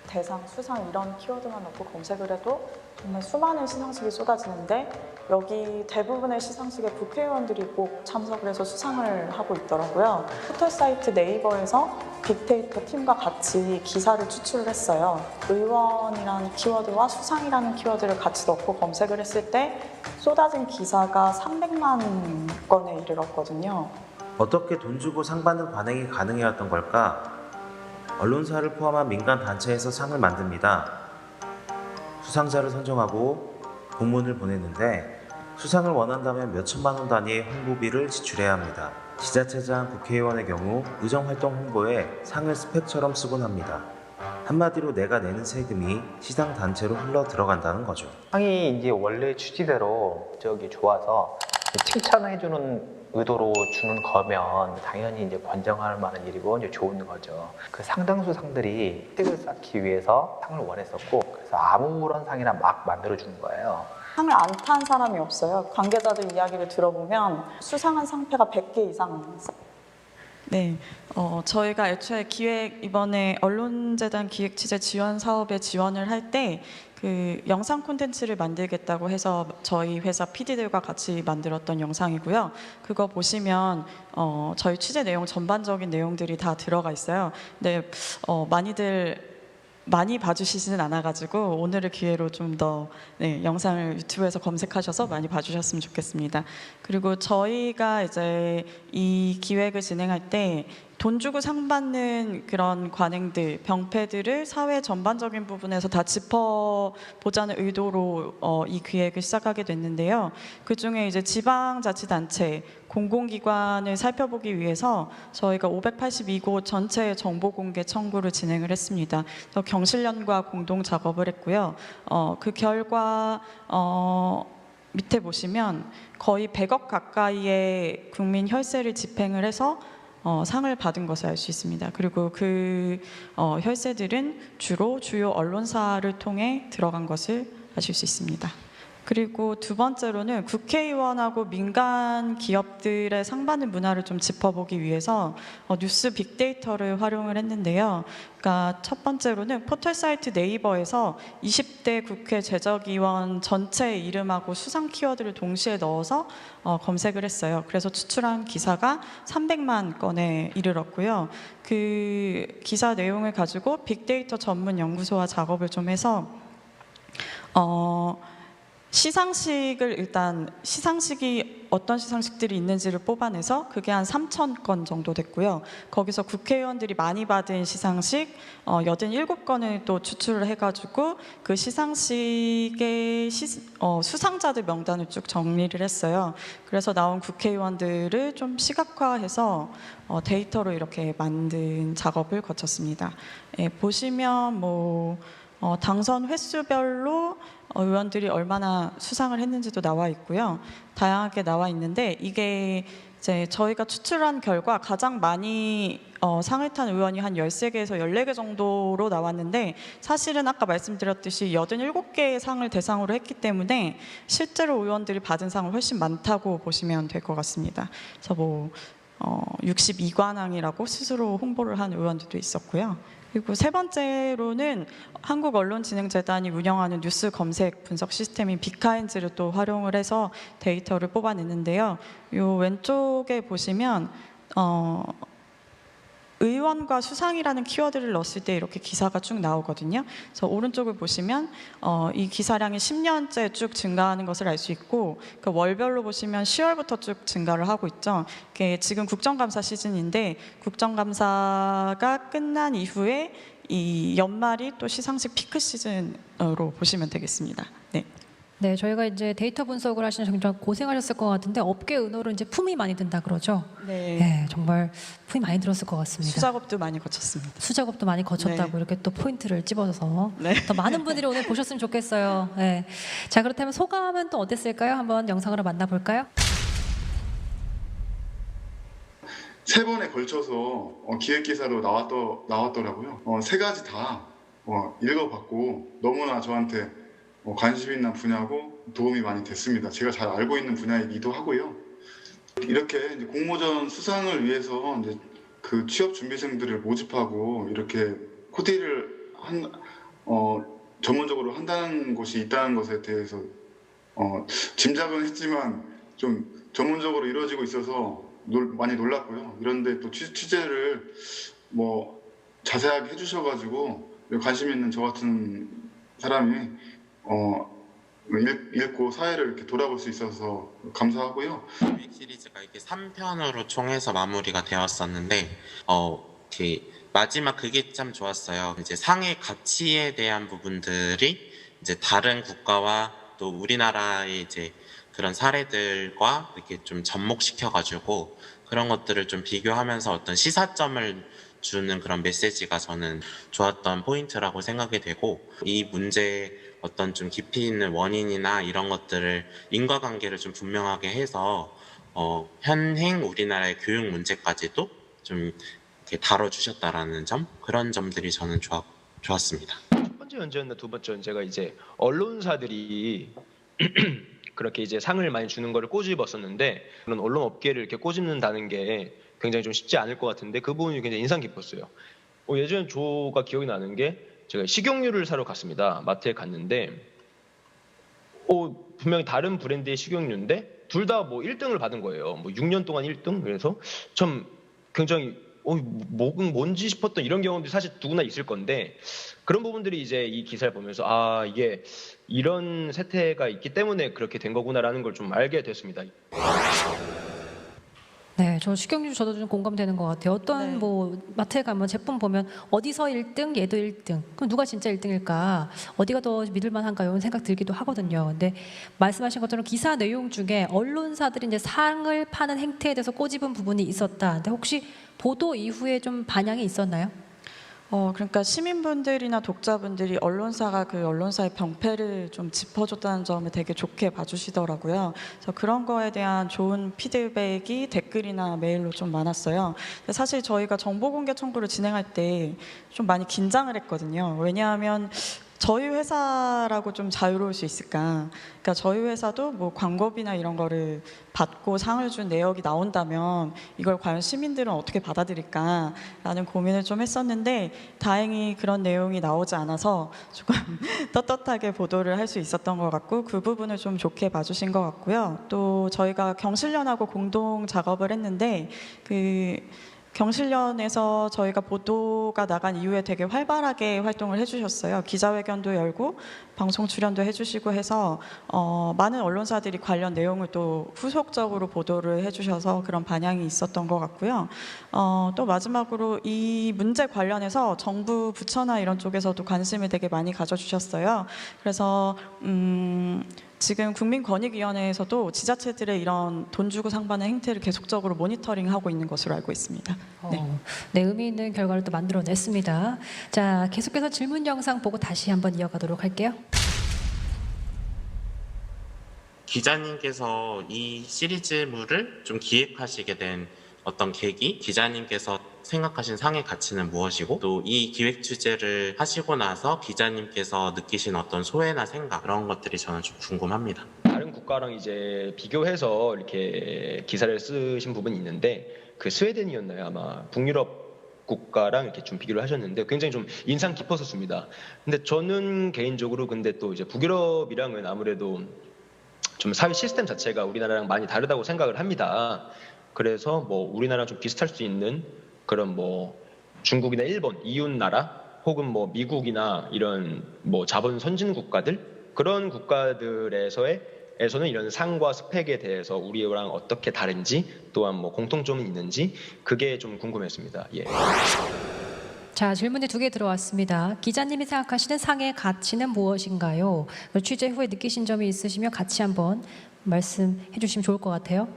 대상, 수상 이런 키워드만 넣고 검색을 해도 정말 수많은 시상식이 쏟아지는데 여기 대부분의 시상식에 국회의원들이 꼭 참석을 해서 수상을 하고 있더라고요. 포털사이트 네이버에서 빅데이터 팀과 같이 기사를 추출을 했어요. 의원이라는 키워드와 수상이라는 키워드를 같이 넣고 검색을 했을 때 쏟아진 기사가 300만 건에 이르렀거든요. 어떻게 돈 주고 상 받는 관행이 가능해왔던 걸까? 언론사를 포함한 민간 단체에서 상을 만듭니다. 수상자를 선정하고 공문을 보냈는데 수상을 원한다면 몇 천만 원 단위의 홍보비를 지출해야 합니다. 지자체장, 국회의원의 경우 의정활동 홍보에 상을 스펙처럼 쓰곤 합니다. 한마디로 내가 내는 세금이 시상 단체로 흘러 들어간다는 거죠. 상이 이제 원래 취지대로 좋아서 칭찬해주는 의도로 주는 거면 당연히 이제 권장할 만한 일이고 이제 좋은 거죠. 그 상당수 상들이 혜택을 쌓기 위해서 상을 원했었고 그래서 아무런 상이나 막 만들어 주는 거예요. 상을 안 탄 사람이 없어요. 관계자들 이야기를 들어보면 수상한 상패가 100개 이상 네, 저희가 애초에 이번에 언론재단 기획취재 지원 사업에 지원을 할 때 그 영상 콘텐츠를 만들겠다고 해서 저희 회사 PD들과 같이 만들었던 영상이고요. 그거 보시면 저희 취재 내용 전반적인 내용들이 다 들어가 있어요. 근데 많이 봐주시지는 않아가지고 오늘을 기회로 좀 더 영상을 유튜브에서 검색하셔서 많이 봐주셨으면 좋겠습니다. 그리고 저희가 이제 이 기획을 진행할 때 돈 주고 상 받는 그런 관행들, 병폐들을 사회 전반적인 부분에서 다 짚어보자는 의도로 이 기획을 시작하게 됐는데요. 그중에 이제 지방자치단체, 공공기관을 살펴보기 위해서 저희가 582곳 전체 정보 공개 청구를 진행을 했습니다. 그래서 경실련과 공동 작업을 했고요. 그 결과 밑에 보시면 거의 100억 가까이의 국민 혈세를 집행을 해서 상을 받은 것을 알 수 있습니다. 그리고 그 혈세들은 주로 주요 언론사를 통해 들어간 것을 아실 수 있습니다. 그리고 두 번째로는 국회의원하고 민간 기업들의 상 받는 문화를 좀 짚어보기 위해서 뉴스 빅데이터를 활용을 했는데요. 그러니까 첫 번째로는 포털사이트 네이버에서 20대 국회 재적의원 전체 이름하고 수상 키워드를 동시에 넣어서 검색을 했어요. 그래서 추출한 기사가 300만 건에 이르렀고요. 그 기사 내용을 가지고 빅데이터 전문 연구소와 작업을 좀 해서 시상식을 일단 시상식이 어떤 시상식들이 있는지를 뽑아내서 그게 한 3,000건 정도 됐고요. 거기서 국회의원들이 많이 받은 시상식 87건을 또 추출을 해가지고 그 시상식의 수상자들 명단을 쭉 정리를 했어요. 그래서 나온 국회의원들을 좀 시각화해서 데이터로 이렇게 만든 작업을 거쳤습니다. 보시면 당선 횟수별로 의원들이 얼마나 수상을 했는지도 나와 있고요. 다양하게 나와 있는데 이게 이제 저희가 추출한 결과 가장 많이 상을 탄 의원이 한 13개에서 14개 정도로 나왔는데 사실은 아까 말씀드렸듯이 87개의 상을 대상으로 했기 때문에 실제로 의원들이 받은 상은 훨씬 많다고 보시면 될 것 같습니다. 그래서 62관왕이라고 스스로 홍보를 한 의원들도 있었고요. 그리고 세 번째로는 한국언론진흥재단이 운영하는 뉴스 검색 분석 시스템인 빅카인즈를 또 활용을 해서 데이터를 뽑아냈는데요. 요 왼쪽에 보시면 의원과 수상이라는 키워드를 넣었을 때 이렇게 기사가 쭉 나오거든요. 그래서 오른쪽을 보시면 이 기사량이 10년째 쭉 증가하는 것을 알 수 있고 그 월별로 보시면 10월부터 쭉 증가를 하고 있죠. 지금 국정감사 시즌인데 국정감사가 끝난 이후에 이 연말이 또 시상식 피크 시즌으로 보시면 되겠습니다. 네. 네, 저희가 이제 데이터 분석을 하시는 굉장히 고생하셨을 것 같은데 업계 은어로 이제 품이 많이 든다 그러죠. 네. 네, 정말 품이 많이 들었을 것 같습니다. 수작업도 많이 거쳤습니다. 수작업도 많이 거쳤다고 네. 이렇게 또 포인트를 찝어서 네. 더 많은 분들이 오늘 보셨으면 좋겠어요. 네. 자, 그렇다면 소감은 또 어땠을까요? 한번 영상으로 만나볼까요? 3번에 걸쳐서 기획기사로 나왔더라고요. 3가지 다 읽어봤고 너무나 저한테 관심 있는 분야고 도움이 많이 됐습니다. 제가 잘 알고 있는 분야이기도 하고요. 이렇게 이제 공모전 수상을 위해서 이제 그 취업 준비생들을 모집하고 이렇게 코디를 전문적으로 한다는 곳이 있다는 것에 대해서 짐작은 했지만 좀 전문적으로 이루어지고 있어서 많이 놀랐고요. 이런데 또 취재를 자세하게 해주셔가지고 관심 있는 저 같은 사람이 읽고 사회를 이렇게 돌아볼 수 있어서 감사하고요. 기획 시리즈가 이렇게 3편으로 총해서 마무리가 되었었는데 이렇게 마지막 그게 참 좋았어요. 이제 상의 가치에 대한 부분들이 이제 다른 국가와 또 우리나라의 이제 그런 사례들과 이렇게 좀 접목시켜가지고 그런 것들을 좀 비교하면서 어떤 시사점을 주는 그런 메시지가 저는 좋았던 포인트라고 생각이 되고 이 문제의 어떤 좀 깊이 있는 원인이나 이런 것들을 인과관계를 좀 분명하게 해서 현행 우리나라의 교육 문제까지도 좀 이렇게 다뤄주셨다라는 점 그런 점들이 저는 좋았습니다. 첫 번째 연재였나 두 번째 연재가 이제 언론사들이 그렇게 이제 상을 많이 주는 거를 꼬집었었는데 그런 언론 업계를 이렇게 꼬집는다는 게 굉장히 좀 쉽지 않을 것 같은데 그 부분이 굉장히 인상 깊었어요. 예전에 저가 기억이 나는 게 제가 식용유를 사러 갔습니다. 마트에 갔는데 분명히 다른 브랜드의 식용유인데 둘 다 1등을 받은 거예요. 6년 동안 1등. 그래서 좀 굉장히 뭔지 싶었던 이런 경험들이 사실 누구나 있을 건데 그런 부분들이 이제 이 기사를 보면서 이게 이런 세태가 있기 때문에 그렇게 된 거구나라는 걸 좀 알게 됐습니다. 네, 저 식용유 저도 좀 공감되는 것 같아요. 어떤 마트에 가면 제품 보면 어디서 1등, 얘도 1등. 그럼 누가 진짜 1등일까? 어디가 더 믿을만한가요? 이런 생각 들기도 하거든요. 근데 말씀하신 것처럼 기사 내용 중에 언론사들이 이제 상을 파는 행태에 대해서 꼬집은 부분이 있었다. 근데 혹시 보도 이후에 좀 반향이 있었나요? 그러니까 시민분들이나 독자분들이 언론사가 그 언론사의 병폐를 좀 짚어줬다는 점을 되게 좋게 봐주시더라고요. 그래서 그런 거에 대한 좋은 피드백이 댓글이나 메일로 좀 많았어요. 근데 사실 저희가 정보공개 청구를 진행할 때 좀 많이 긴장을 했거든요. 왜냐하면 저희 회사라고 좀 자유로울 수 있을까? 그러니까 저희 회사도 광고비나 이런 거를 받고 상을 준 내역이 나온다면 이걸 과연 시민들은 어떻게 받아들일까라는 고민을 좀 했었는데 다행히 그런 내용이 나오지 않아서 조금 떳떳하게 보도를 할 수 있었던 것 같고 그 부분을 좀 좋게 봐주신 것 같고요. 또 저희가 경실련하고 공동 작업을 했는데 경실련에서 저희가 보도가 나간 이후에 되게 활발하게 활동을 해주셨어요. 기자회견도 열고 방송 출연도 해주시고 해서 많은 언론사들이 관련 내용을 또 후속적으로 보도를 해주셔서 그런 반향이 있었던 것 같고요. 또 마지막으로 이 문제 관련해서 정부 부처나 이런 쪽에서도 관심을 되게 많이 가져주셨어요. 그래서 지금 국민권익위원회에서도 지자체들의 이런 돈 주고 상 받는 행태를 계속적으로 모니터링하고 있는 것으로 알고 있습니다. 네, 의미 있는 결과를 또 만들어냈습니다. 자, 계속해서 질문 영상 보고 다시 한번 이어가도록 할게요. 기자님께서 이 시리즈물을 좀 기획하시게 된 어떤 계기, 기자님께서 생각하신 상의 가치는 무엇이고 또 이 기획 취재를 하시고 나서 기자님께서 느끼신 어떤 소회나 생각 그런 것들이 저는 좀 궁금합니다. 다른 국가랑 이제 비교해서 이렇게 기사를 쓰신 부분이 있는데 그 스웨덴이었나요? 아마 북유럽 국가랑 이렇게 좀 비교를 하셨는데 굉장히 좀 인상 깊었었습니다. 근데 저는 개인적으로 근데 또 이제 북유럽이랑은 아무래도 좀 사회 시스템 자체가 우리나라랑 많이 다르다고 생각을 합니다. 그래서 우리나라랑 좀 비슷할 수 있는 그런 중국이나 일본, 이웃 나라 혹은 뭐 미국이나 이런 뭐 자본 선진 국가들 그런 국가들에서는 이런 상과 스펙에 대해서 우리랑 어떻게 다른지 또한 뭐 공통점이 있는지 그게 좀 궁금했습니다. 예. 자, 질문이 2개 들어왔습니다. 기자님이 생각하시는 상의 가치는 무엇인가요? 취재 후에 느끼신 점이 있으시면 같이 한번 말씀해 주시면 좋을 것 같아요.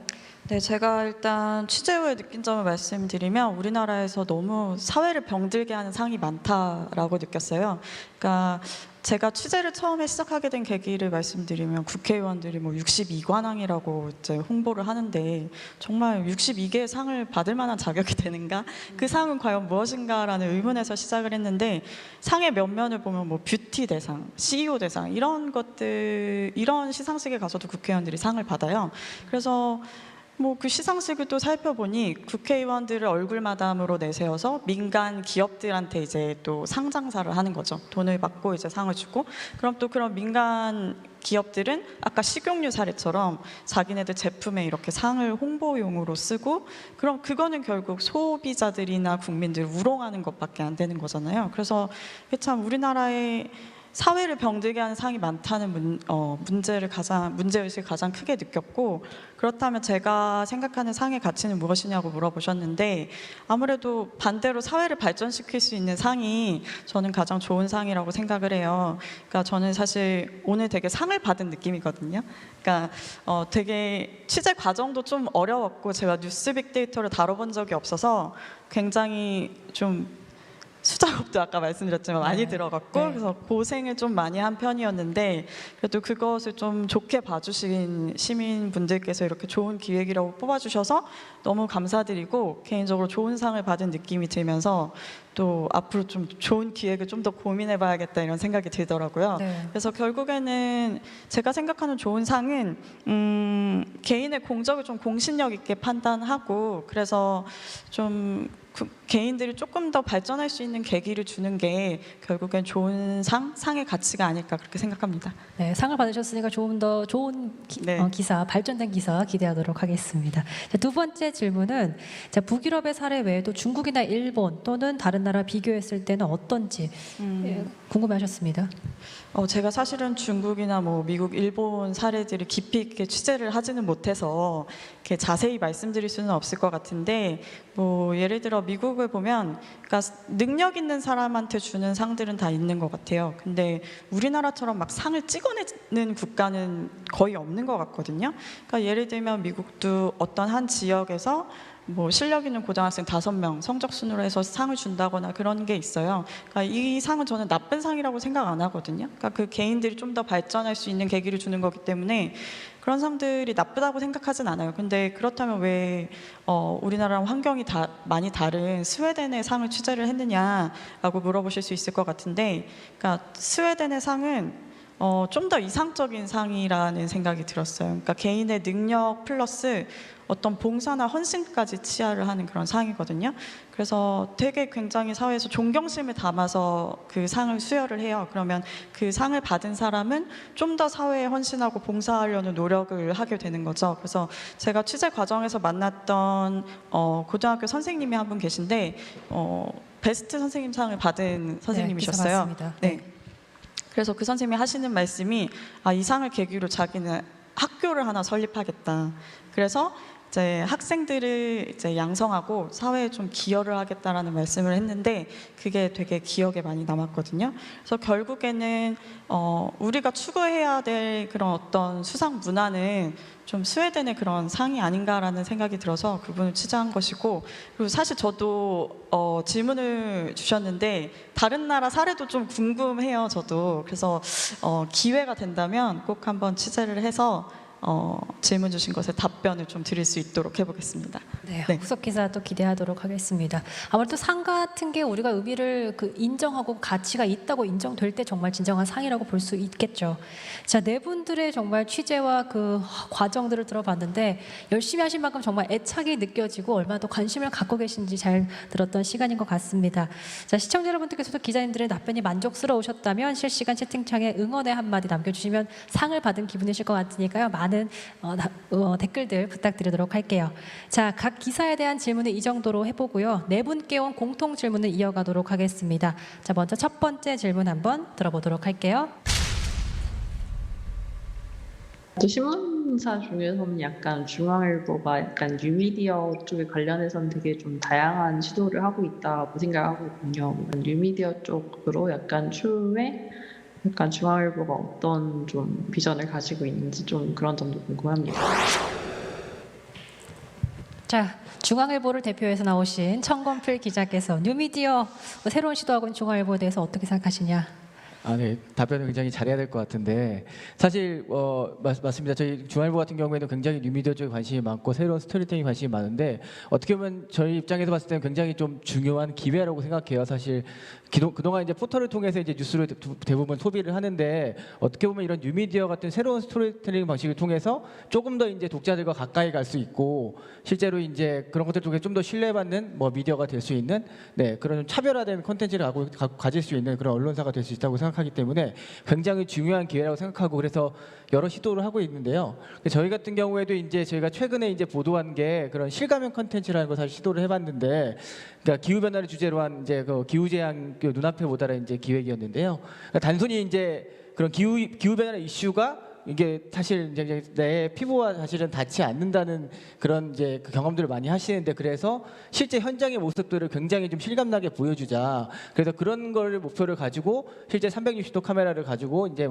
네, 제가 일단 취재 후에 느낀 점을 말씀드리면 우리나라에서 너무 사회를 병들게 하는 상이 많다라고 느꼈어요. 그러니까 제가 취재를 처음에 시작하게 된 계기를 말씀드리면 국회의원들이 뭐 62관왕이라고 이제 홍보를 하는데 정말 62개의 상을 받을 만한 자격이 되는가? 그 상은 과연 무엇인가라는 의문에서 시작을 했는데 상의 면면을 보면 뭐 뷰티 대상, CEO 대상 이런 것들 이런 시상식에 가서도 국회의원들이 상을 받아요. 그래서 뭐 그 시상식을 또 살펴보니 국회의원들을 얼굴 마담으로 내세워서 민간 기업들한테 이제 또 상장사를 하는 거죠. 돈을 받고 이제 상을 주고 그럼 또 그런 민간 기업들은 아까 식용유 사례처럼 자기네들 제품에 이렇게 상을 홍보용으로 쓰고 그럼 그거는 결국 소비자들이나 국민들을 우롱하는 것밖에 안 되는 거잖아요. 그래서 참 우리나라의 사회를 병들게 하는 상이 많다는 문제의식을 가장 크게 느꼈고 그렇다면 제가 생각하는 상의 가치는 무엇이냐고 물어보셨는데 아무래도 반대로 사회를 발전시킬 수 있는 상이 저는 가장 좋은 상이라고 생각을 해요. 그러니까 저는 사실 오늘 되게 상을 받은 느낌이거든요. 그러니까 되게 취재 과정도 좀 어려웠고 제가 뉴스 빅데이터를 다뤄본 적이 없어서 굉장히 좀 수작업도 아까 말씀드렸지만 많이 들어갔고 그래서 고생을 좀 많이 한 편이었는데 그래도 그것을 좀 좋게 봐주신 시민분들께서 이렇게 좋은 기획이라고 뽑아주셔서 너무 감사드리고 개인적으로 좋은 상을 받은 느낌이 들면서 또 앞으로 좀 좋은 기획을 좀 더 고민해봐야겠다 이런 생각이 들더라고요. 그래서 결국에는 제가 생각하는 좋은 상은 개인의 공적을 좀 공신력 있게 판단하고 그래서 좀 개인들이 조금 더 발전할 수 있는 계기를 주는 게 결국엔 좋은 상의 가치가 아닐까 그렇게 생각합니다. 네, 상을 받으셨으니까 조금 더 좋은 기사, 발전된 기사 기대하도록 하겠습니다. 자, 2번째 질문은 자, 북유럽의 사례 외에도 중국이나 일본 또는 다른 나라 비교했을 때는 어떤지 궁금해하셨습니다. 제가 사실은 중국이나 뭐 미국, 일본 사례들을 깊이 있게 취재를 하지는 못해서 이렇게 자세히 말씀드릴 수는 없을 것 같은데 뭐 예를 들어 미국을 보면 그러니까 능력 있는 사람한테 주는 상들은 다 있는 것 같아요. 근데 우리나라처럼 막 상을 찍어내는 국가는 거의 없는 것 같거든요. 그러니까 예를 들면 미국도 어떤 한 지역에서 뭐 실력 있는 고등학생 5명 성적 순으로 해서 상을 준다거나 그런 게 있어요. 그러니까 이 상은 저는 나쁜 상이라고 생각 안 하거든요. 그러니까 그 개인들이 좀 더 발전할 수 있는 계기를 주는 거기 때문에 그런 상들이 나쁘다고 생각하진 않아요. 근데 그렇다면 왜 우리나라랑 환경이 많이 다른 스웨덴의 상을 취재를 했느냐라고 물어보실 수 있을 것 같은데 그러니까 스웨덴의 상은 좀 더 이상적인 상이라는 생각이 들었어요. 그러니까 개인의 능력 플러스 어떤 봉사나 헌신까지 치하를 하는 그런 상이거든요. 그래서 되게 굉장히 사회에서 존경심을 담아서 그 상을 수여를 해요. 그러면 그 상을 받은 사람은 좀 더 사회에 헌신하고 봉사하려는 노력을 하게 되는 거죠. 그래서 제가 취재 과정에서 만났던 고등학교 선생님이 한 분 계신데 베스트 선생님 상을 받은 선생님이셨어요. 네. 그래서 그 선생님이 하시는 말씀이 이 상을 계기로 자기는 학교를 하나 설립하겠다. 그래서 이제 학생들을 이제 양성하고 사회에 좀 기여를 하겠다라는 말씀을 했는데 그게 되게 기억에 많이 남았거든요. 그래서 결국에는 우리가 추구해야 될 그런 어떤 수상 문화는 좀 스웨덴의 그런 상이 아닌가라는 생각이 들어서 그분을 취재한 것이고 그리고 사실 저도 질문을 주셨는데 다른 나라 사례도 좀 궁금해요. 저도 그래서 기회가 된다면 꼭 한번 취재를 해서 질문 주신 것에 답변을 좀 드릴 수 있도록 해보겠습니다. 네, 후속 기사 또 기대하도록 하겠습니다. 아무래도 상 같은 게 우리가 의미를 인정하고 가치가 있다고 인정될 때 정말 진정한 상이라고 볼 수 있겠죠. 자, 네 분들의 정말 취재와 그 과정들을 들어봤는데 열심히 하신 만큼 정말 애착이 느껴지고 얼마나 더 관심을 갖고 계신지 잘 들었던 시간인 것 같습니다. 자, 시청자 여러분들께서도 기자님들의 답변이 만족스러우셨다면 실시간 채팅창에 응원의 한마디 남겨주시면 상을 받은 기분이실 것 같으니까요. 많은 많은 댓글들 부탁드리도록 할게요. 자, 각 기사에 대한 질문은 이 정도로 해보고요. 네 분께 온 공통 질문을 이어가도록 하겠습니다. 자, 먼저 첫 번째 질문 한번 들어보도록 할게요. 또 신문사 중에서는 약간 중앙일보가 약간 뉴미디어 쪽에 관련해서는 되게 좀 다양한 시도를 하고 있다고 생각하거든요. 뉴미디어 쪽으로 약간 추후에 약간 중앙일보가 어떤 좀 비전을 가지고 있는지 좀 그런 점도 궁금합니다. 자, 중앙일보를 대표해서 나오신 천건필 기자께서 뉴미디어 새로운 시도하고 있는 중앙일보에 대해서 어떻게 생각하시냐? 네. 답변을 굉장히 잘해야 될 것 같은데 사실 맞습니다. 저희 중앙일보 같은 경우에는 굉장히 뉴미디어 쪽에 관심이 많고 새로운 스토리텔링에 관심이 많은데 어떻게 보면 저희 입장에서 봤을 때는 굉장히 좀 중요한 기회라고 생각해요. 사실 그동안 이제 포털을 통해서 이제 뉴스를 대부분 소비를 하는데 어떻게 보면 이런 뉴미디어 같은 새로운 스토리텔링 방식을 통해서 조금 더 이제 독자들과 가까이 갈 수 있고 실제로 이제 그런 것들 쪽에 좀 더 신뢰받는 미디어가 될 수 있는 그런 좀 차별화된 콘텐츠를 가질 수 있는 그런 언론사가 될 수 있다고 생각하기 때문에 굉장히 중요한 기회라고 생각하고 그래서 여러 시도를 하고 있는데요. 저희 같은 경우에도 이제 저희가 최근에 이제 보도한 게 그런 실감형 콘텐츠라는 걸 사실 시도를 해봤는데, 그러니까 기후 변화를 주제로 한 이제 그 기후 재앙 눈앞에 보다라는 이제 기획이었는데요. 그러니까 단순히 이제 그런 기후 변화의 이슈가 이게 사실 이제 내 피부와 사실은 닿지 않는다는 그런 이제 그 경험들을 많이 하시는데 그래서 실제 현장의 모습들을 굉장히 좀 실감나게 보여주자. 그래서 그런 걸 목표를 가지고 실제 360도 카메라를 가지고 이제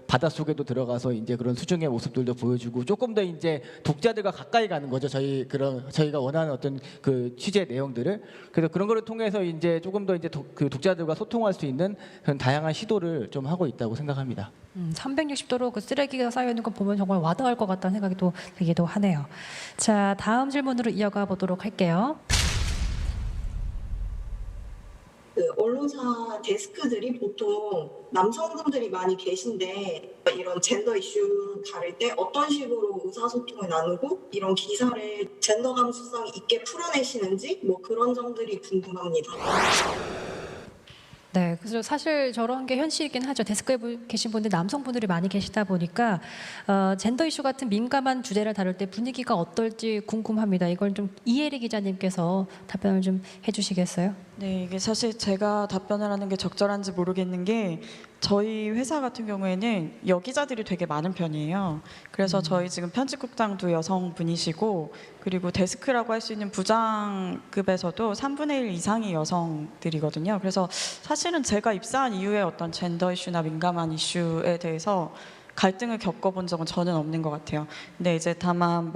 바닷속에도 들어가서 이제 그런 수중의 모습들도 보여주고 조금 더 이제 독자들과 가까이 가는 거죠. 저희가 원하는 어떤 그 취재 내용들을. 그래서 그런 거를 통해서 이제 조금 더 이제 그 독자들과 소통할 수 있는 그런 다양한 시도를 좀 하고 있다고 생각합니다. 360도로 그 쓰레기가 쌓여 있는 거 보면 정말 와닿을 것 같다는 생각이 또 들기도 하네요. 자, 다음 질문으로 이어가 보도록 할게요. 언론사 데스크들이 보통 남성분들이 많이 계신데 이런 젠더 이슈 다룰 때 어떤 식으로 의사소통을 나누고 이런 기사를 젠더 감수성 있게 풀어내시는지 그런 점들이 궁금합니다. 네, 그래서 사실 저런 게 현실이긴 하죠. 데스크에 계신 분들 남성분들이 많이 계시다 보니까 젠더 이슈 같은 민감한 주제를 다룰 때 분위기가 어떨지 궁금합니다. 이걸 좀 이혜리 기자님께서 답변을 좀 해주시겠어요? 네, 이게 사실 제가 답변을 하는 게 적절한지 모르겠는 게 저희 회사 같은 경우에는 여기자들이 되게 많은 편이에요. 그래서 저희 지금 편집국장도 여성분이시고 그리고 데스크라고 할 수 있는 부장급에서도 3분의 1 이상이 여성들이거든요. 그래서 사실은 제가 입사한 이후에 어떤 젠더 이슈나 민감한 이슈에 대해서 갈등을 겪어본 적은 저는 없는 것 같아요. 근데 이제 다만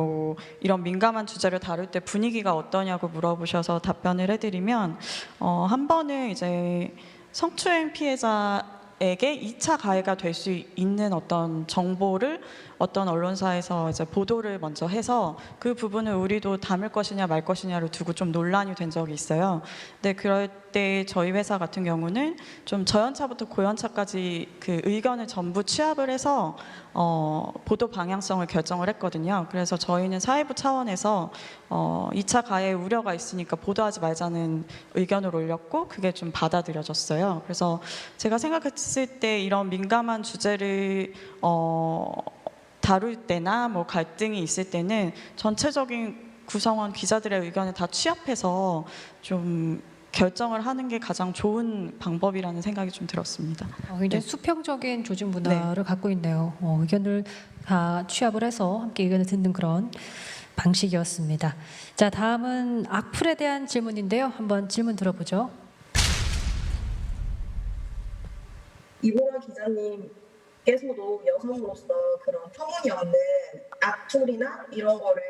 이런 민감한 주제를 다룰 때 분위기가 어떠냐고 물어보셔서 답변을 해드리면 한 번은 이제 성추행 피해자에게 2차 가해가 될 수 있는 어떤 정보를 어떤 언론사에서 이제 보도를 먼저 해서 그 부분을 우리도 담을 것이냐 말 것이냐를 두고 좀 논란이 된 적이 있어요. 근데 그럴 때 저희 회사 같은 경우는 좀 저연차부터 고연차까지 그 의견을 전부 취합을 해서 보도 방향성을 결정을 했거든요. 그래서 저희는 사회부 차원에서 2차 가해 우려가 있으니까 보도하지 말자는 의견을 올렸고 그게 좀 받아들여졌어요. 그래서 제가 생각했을 때 이런 민감한 주제를 다룰 때나 갈등이 있을 때는 전체적인 구성원 기자들의 의견을 다 취합해서 좀 결정을 하는 게 가장 좋은 방법이라는 생각이 좀 들었습니다. 굉장히 수평적인 조직 문화를 갖고 있네요. 의견을 다 취합을 해서 함께 의견을 듣는 그런 방식이었습니다. 자, 다음은 악플에 대한 질문인데요. 한번 질문 들어보죠. 이보라 기자님께서도 여성으로서 그런 터무니없는 악플이나 이런 거를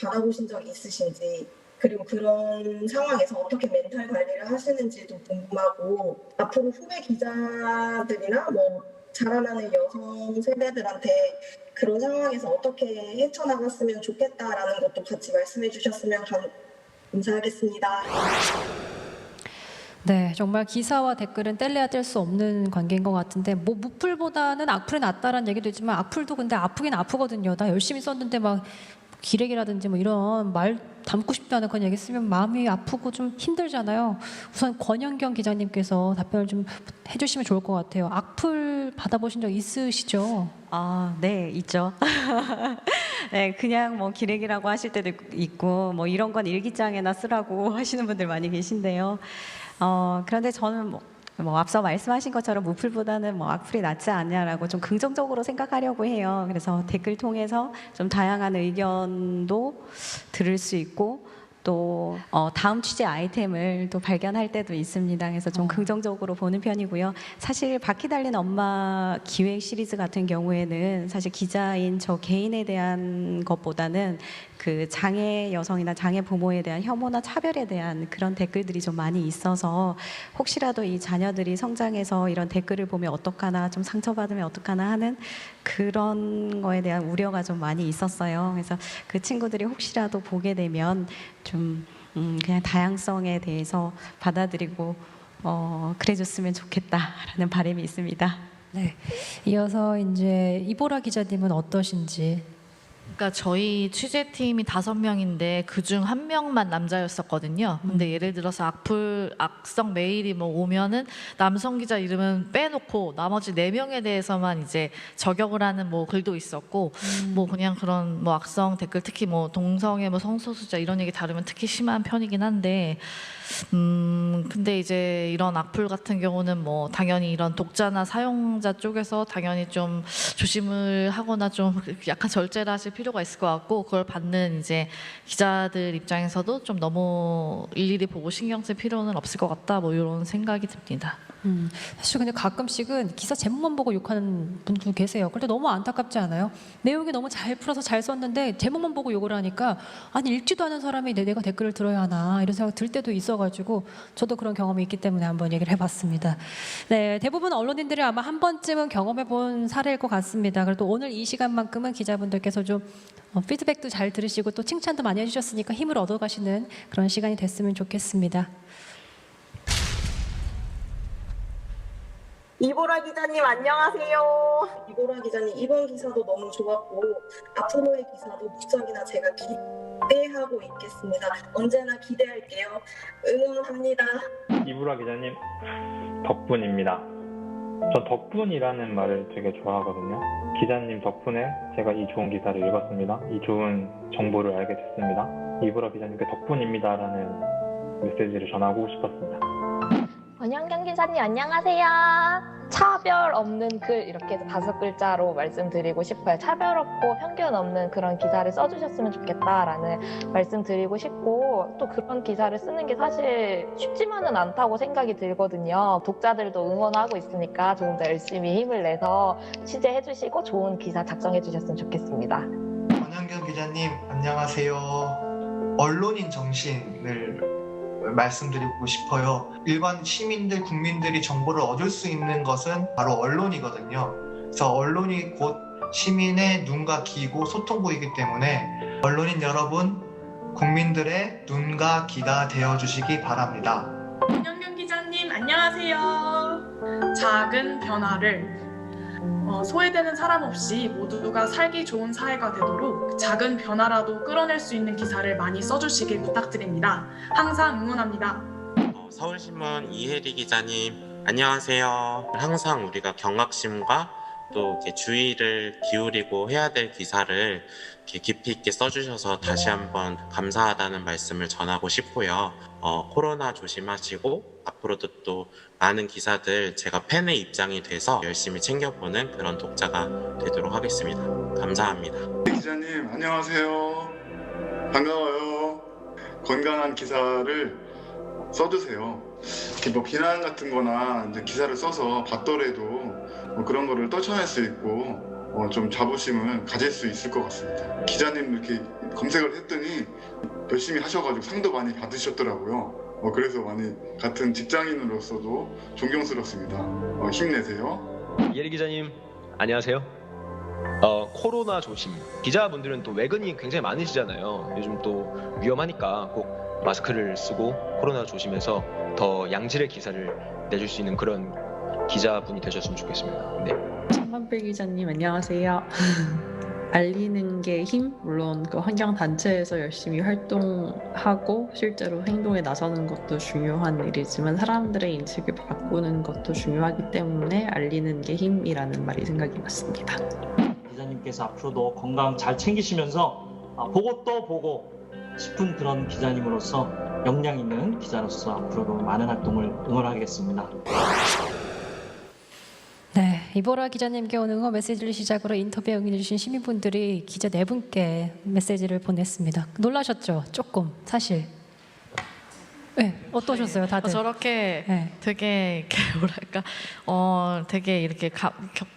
받아보신 적이 있으신지, 그리고 그런 상황에서 어떻게 멘탈 관리를 하시는지도 궁금하고, 앞으로 후배 기자들이나 자라나는 여성 세대들한테 그런 상황에서 어떻게 헤쳐나갔으면 좋겠다라는 것도 같이 말씀해 주셨으면 감사하겠습니다. 네, 정말 기사와 댓글은 뗄래야 뗄 수 없는 관계인 것 같은데 무플보다는 악플이 낫다라는 얘기도 있지만 악플도 근데 아프긴 아프거든요. 나 열심히 썼는데 기레기라든지 뭐 이런 말 담고 싶지 않은 그런 얘기 쓰면 마음이 아프고 좀 힘들잖아요. 우선 권영경 기자님께서 답변을 좀 해주시면 좋을 것 같아요. 악플 받아보신 적 있으시죠? 아, 네, 있죠. 네, 그냥 뭐 기레기라고 하실 때도 있고, 뭐 이런 건 일기장에나 쓰라고 하시는 분들 많이 계신데요. 그런데 저는 뭐 앞서 말씀하신 것처럼 무플보다는 뭐 악플이 낫지 않냐라고 좀 긍정적으로 생각하려고 해요. 그래서 댓글 통해서 좀 다양한 의견도 들을 수 있고 또 다음 취재 아이템을 또 발견할 때도 있습니다. 그래서 좀 긍정적으로 보는 편이고요. 사실 바퀴 달린 엄마 기획 시리즈 같은 경우에는 사실 기자인 저 개인에 대한 것보다는 그 장애 여성이나 장애 부모에 대한 혐오나 차별에 대한 그런 댓글들이 좀 많이 있어서 혹시라도 이 자녀들이 성장해서 이런 댓글을 보면 어떡하나, 좀 상처받으면 어떡하나 하는 그런 거에 대한 우려가 좀 많이 있었어요. 그래서 그 친구들이 혹시라도 보게 되면 좀 그냥 다양성에 대해서 받아들이고 그래줬으면 좋겠다라는 바람이 있습니다. 네. 이어서 이제 이보라 기자님은 어떠신지? 그러니까 저희 취재팀이 5명인데 그중 1명만 남자였었거든요. 근데 예를 들어서 악성 메일이 뭐 오면은 남성 기자 이름은 빼놓고 나머지 4명에 대해서만 이제 저격을 하는 뭐 글도 있었고 뭐 그냥 그런 뭐 악성 댓글 특히 뭐 동성애 뭐 성소수자 이런 얘기 다루면 특히 심한 편이긴 한데 근데 이제 이런 악플 같은 경우는 뭐 당연히 이런 독자나 사용자 쪽에서 당연히 좀 조심을 하거나 좀 약간 절제를 하실 필요가 있을 것 같고 그걸 받는 이제 기자들 입장에서도 좀 너무 일일이 보고 신경 쓸 필요는 없을 것 같다 뭐 이런 생각이 듭니다. 사실 근데 가끔씩은 기사 제목만 보고 욕하는 분도 계세요. 그런데 너무 안타깝지 않아요? 내용이 너무 잘 풀어서 잘 썼는데 제목만 보고 욕을 하니까 아니 읽지도 않은 사람이 내가 댓글을 들어야 하나 이런 생각 들 때도 있어가지고 저도 그런 경험이 있기 때문에 한번 얘기를 해봤습니다. 네, 대부분 언론인들이 아마 한 번쯤은 경험해본 사례일 것 같습니다. 그래도 오늘 이 시간만큼은 기자분들께서 좀 피드백도 잘 들으시고 또 칭찬도 많이 해주셨으니까 힘을 얻어가시는 그런 시간이 됐으면 좋겠습니다. 이보라 기자님 안녕하세요. 이보라 기자님 이번 기사도 너무 좋았고 앞으로의 기사도 무척이나 제가 기대하고 있겠습니다. 언제나 기대할게요. 응원합니다. 이보라 기자님 덕분입니다. 전 덕분이라는 말을 되게 좋아하거든요. 기자님 덕분에 제가 이 좋은 기사를 읽었습니다. 이 좋은 정보를 알게 됐습니다. 이보라 기자님께 덕분입니다라는 메시지를 전하고 싶었습니다. 권영경 기자님 안녕하세요. 차별 없는 글 이렇게 해서 5글자로 말씀드리고 싶어요. 차별 없고 편견 없는 그런 기사를 써주셨으면 좋겠다라는 말씀드리고 싶고 또 그런 기사를 쓰는 게 사실 쉽지만은 않다고 생각이 들거든요. 독자들도 응원하고 있으니까 조금 더 열심히 힘을 내서 취재해주시고 좋은 기사 작성해주셨으면 좋겠습니다. 권영경 기자님 안녕하세요. 언론인 정신을 말씀드리고 싶어요. 일반 시민들, 국민들이 정보를 얻을 수 있는 것은 바로 언론이거든요. 그래서 언론이 곧 시민의 눈과 귀고 소통부이기 때문에 언론인 여러분, 국민들의 눈과 귀가 되어주시기 바랍니다. 권영경 기자님 안녕하세요. 작은 변화를 소외되는 사람 없이 모두가 살기 좋은 사회가 되도록 작은 변화라도 끌어낼 수 있는 기사를 많이 써주시길 부탁드립니다. 항상 응원합니다. 서울신문 이혜리 기자님 안녕하세요. 항상 우리가 경각심과 또 이렇게 주의를 기울이고 해야 될 기사를 이렇게 깊이 있게 써주셔서 다시 한번 감사하다는 말씀을 전하고 싶고요. 코로나 조심하시고 앞으로도 또 많은 기사들 제가 팬의 입장이 돼서 열심히 챙겨보는 그런 독자가 되도록 하겠습니다. 감사합니다. 기자님 안녕하세요. 반가워요. 건강한 기사를 써주세요. 이렇게 뭐 비난 같은 거나 이제 기사를 써서 봤더라도 뭐 그런 거를 떨쳐낼 수 있고 좀 자부심을 가질 수 있을 것 같습니다. 기자님 이렇게 검색을 했더니 열심히 하셔가지고 상도 많이 받으셨더라고요. 그래서 많이 같은 직장인으로서도 존경스럽습니다. 힘내세요. 이혜리 기자님 안녕하세요. 코로나 조심. 기자분들은 또 외근이 굉장히 많으시잖아요. 요즘 또 위험하니까 꼭 마스크를 쓰고 코로나 조심해서 더 양질의 기사를 내줄 수 있는 그런 기자분이 되셨으면 좋겠습니다. 네. 천만배 기자님 안녕하세요. 알리는 게 힘, 물론 그 환경 단체에서 열심히 활동하고 실제로 행동에 나서는 것도 중요한 일이지만 사람들의 인식을 바꾸는 것도 중요하기 때문에 알리는 게 힘이라는 말이 생각이 났습니다. 기자님께서 앞으로도 건강 잘 챙기시면서 보고 또 보고 싶은 그런 기자님으로서 역량 있는 기자로서 앞으로도 많은 활동을 응원하겠습니다. 네, 이보라 기자님께 오늘 응원 메시지를 시작으로 인터뷰에 응해주신 시민분들이 기자 4분께 메시지를 보냈습니다. 놀라셨죠? 조금 사실. 네, 어떠셨어요, 다들? 저렇게 네. 되게 이렇게 뭐랄까 되게 이렇게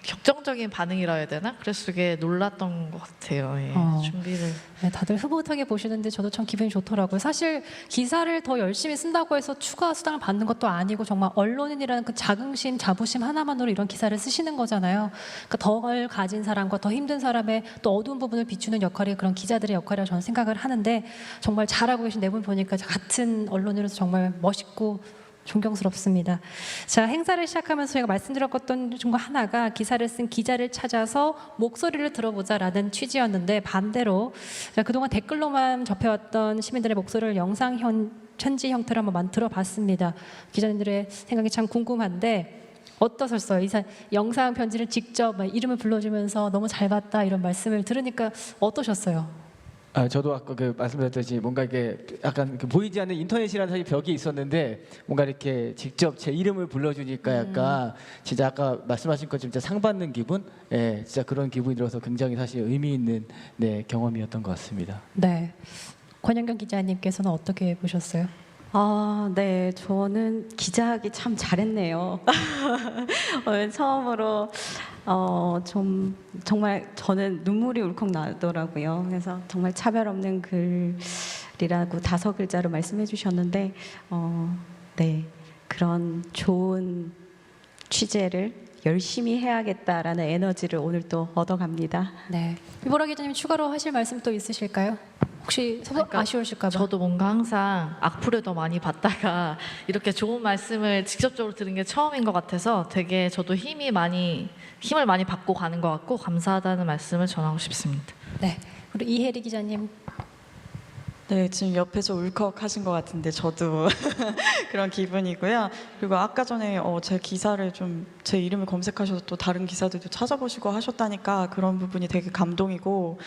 격정적인 반응이라 해야 되나? 그래서 되게 놀랐던 것 같아요. 예, 준비를. 네, 다들 흐뭇하게 보시는데 저도 참 기분이 좋더라고요. 사실 기사를 더 열심히 쓴다고 해서 추가 수당을 받는 것도 아니고 정말 언론인이라는 그 자긍심, 자부심 하나만으로 이런 기사를 쓰시는 거잖아요. 그러니까 덜 가진 사람과 더 힘든 사람의 또 어두운 부분을 비추는 역할이 그런 기자들의 역할이라고 저는 생각을 하는데 정말 잘하고 계신 네 분 보니까 같은 언론인으로서 정말 멋있고 존경스럽습니다. 자, 행사를 시작하면서 제가 말씀드렸던 중 하나가 기사를 쓴 기자를 찾아서 목소리를 들어보자라는 취지였는데 반대로 그동안 댓글로만 접해왔던 시민들의 목소리를 영상 편지 형태로 한번 들어봤습니다. 기자님들의 생각이 참 궁금한데 어떠셨어요? 영상 편지를 직접 이름을 불러주면서 너무 잘 봤다 이런 말씀을 들으니까 어떠셨어요? 저도 아까 말씀드렸듯이 뭔가 이게 약간 보이지 않는 인터넷이라는 사실 벽이 있었는데 뭔가 이렇게 직접 제 이름을 불러주니까 약간 진짜 아까 말씀하신 것처럼 진짜 상 받는 기분, 예, 진짜 그런 기분이 들어서 굉장히 사실 의미 있는 경험이었던 것 같습니다. 네, 권영경 기자님께서는 어떻게 보셨어요? 네, 저는 기자하기 참 잘했네요. 오늘 처음으로 좀 정말 저는 눈물이 울컥 나더라고요. 그래서 정말 차별 없는 글이라고 5글자로 말씀해 주셨는데 네, 그런 좋은 취재를 열심히 해야겠다라는 에너지를 오늘 또 얻어갑니다. 네, 이보라 기자님 추가로 하실 말씀 또 있으실까요? 혹시 아쉬우실까 봐. 저도 뭔가 항상 악플을 더 많이 받다가 이렇게 좋은 말씀을 직접적으로 들은 게 처음인 것 같아서 되게 저도 힘을 많이 받고 가는 것 같고 감사하다는 말씀을 전하고 싶습니다. 네, 우리 이혜리 기자님. 네, 지금 옆에서 울컥하신 것 같은데 저도 그런 기분이고요. 그리고 아까 전에 제 기사를 좀 제 이름을 검색하셔서 또 다른 기사들도 찾아보시고 하셨다니까 그런 부분이 되게 감동이고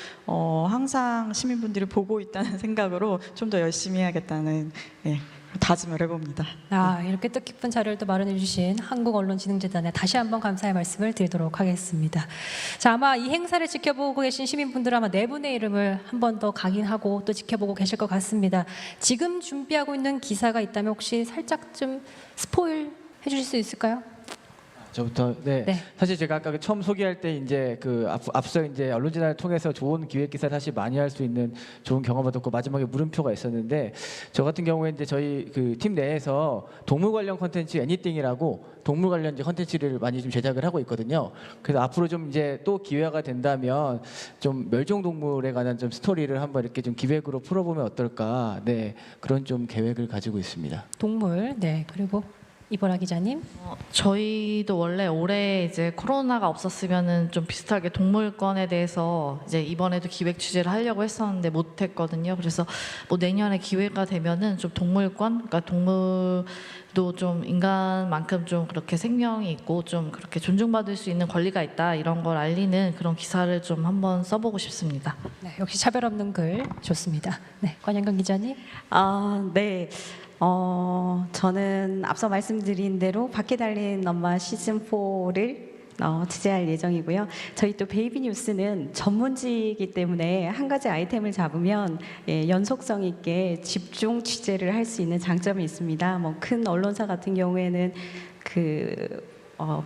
항상 시민분들이 보고 있다는 생각으로 좀 더 열심히 해야겠다는 다짐을 해봅니다. 이렇게 뜻깊은 자료를 또 마련해 주신 한국언론진흥재단에 다시 한번 감사의 말씀을 드리도록 하겠습니다. 자, 아마 이 행사를 지켜보고 계신 시민분들은 아마 4분의 이름을 한 번 더 각인하고 또 지켜보고 계실 것 같습니다. 지금 준비하고 있는 기사가 있다면 혹시 살짝 좀 스포일 해주실 수 있을까요? 저부터 사실 제가 아까 처음 소개할 때 이제 앞서 이제 언론진화를 통해서 좋은 기획 기사를 사실 많이 할 수 있는 좋은 경험을 얻었고 마지막에 물음표가 있었는데 저 같은 경우에 이제 저희 팀 내에서 동물 관련 콘텐츠 애니띵이라고 동물 관련 콘텐츠를 많이 좀 제작을 하고 있거든요. 그래서 앞으로 좀 이제 또 기회가 된다면 좀 멸종 동물에 관한 좀 스토리를 한번 이렇게 좀 기획으로 풀어보면 어떨까? 네, 그런 좀 계획을 가지고 있습니다. 동물, 네, 그리고 이보라 기자님. 저희도 원래 올해 이제 코로나가 없었으면은 좀 비슷하게 동물권에 대해서 이제 이번에도 기획 취재를 하려고 했었는데 못했거든요. 그래서 뭐 내년에 기회가 되면은 좀 동물권, 그러니까 동물도 좀 인간만큼 좀 그렇게 생명이 있고 좀 그렇게 존중받을 수 있는 권리가 있다 이런 걸 알리는 그런 기사를 좀 한번 써보고 싶습니다. 네, 역시 차별 없는 글 좋습니다. 네, 권영경 기자님. 네. 저는 앞서 말씀드린 대로 바퀴 달린 엄마 시즌4를 취재할 예정이고요. 저희 또 베이비 뉴스는 전문지이기 때문에 한 가지 아이템을 잡으면 연속성 있게 집중 취재를 할 수 있는 장점이 있습니다. 큰 언론사 같은 경우에는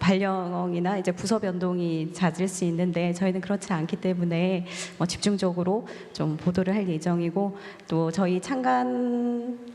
발령이나 이제 부서 변동이 잦을 수 있는데 저희는 그렇지 않기 때문에 집중적으로 좀 보도를 할 예정이고 또 저희 창간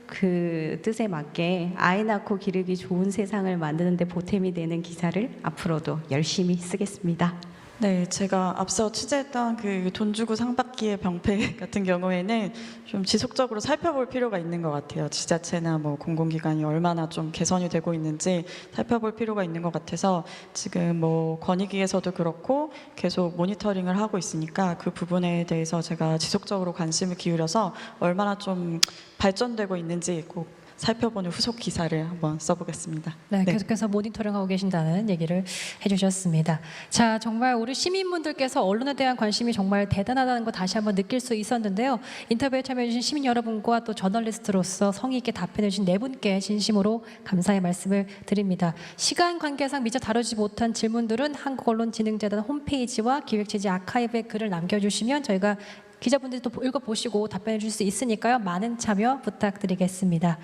뜻에 맞게 아이 낳고 기르기 좋은 세상을 만드는 데 보탬이 되는 기사를 앞으로도 열심히 쓰겠습니다. 네, 제가 앞서 취재했던 그 돈 주고 상 받기의 병폐 같은 경우에는 좀 지속적으로 살펴볼 필요가 있는 것 같아요. 지자체나 뭐 공공기관이 얼마나 좀 개선이 되고 있는지 살펴볼 필요가 있는 것 같아서 지금 뭐 권익위에서도 그렇고 계속 모니터링을 하고 있으니까 그 부분에 대해서 제가 지속적으로 관심을 기울여서 얼마나 좀 발전되고 있는지 꼭 살펴보는 후속 기사를 한번 써보겠습니다. 네, 계속해서 모니터링하고 계신다는 얘기를 해주셨습니다. 자, 정말 우리 시민분들께서 언론에 대한 관심이 정말 대단하다는 거 다시 한번 느낄 수 있었는데요. 인터뷰에 참여해주신 시민 여러분과 또 저널리스트로서 성의 있게 답변해주신 네 분께 진심으로 감사의 말씀을 드립니다. 시간 관계상 미처 다루지 못한 질문들은 한국언론진흥재단 홈페이지와 기획체제 아카이브에 글을 남겨주시면 저희가 기자분들이 또 읽어보시고 답변해 줄 수 있으니까요. 많은 참여 부탁드리겠습니다.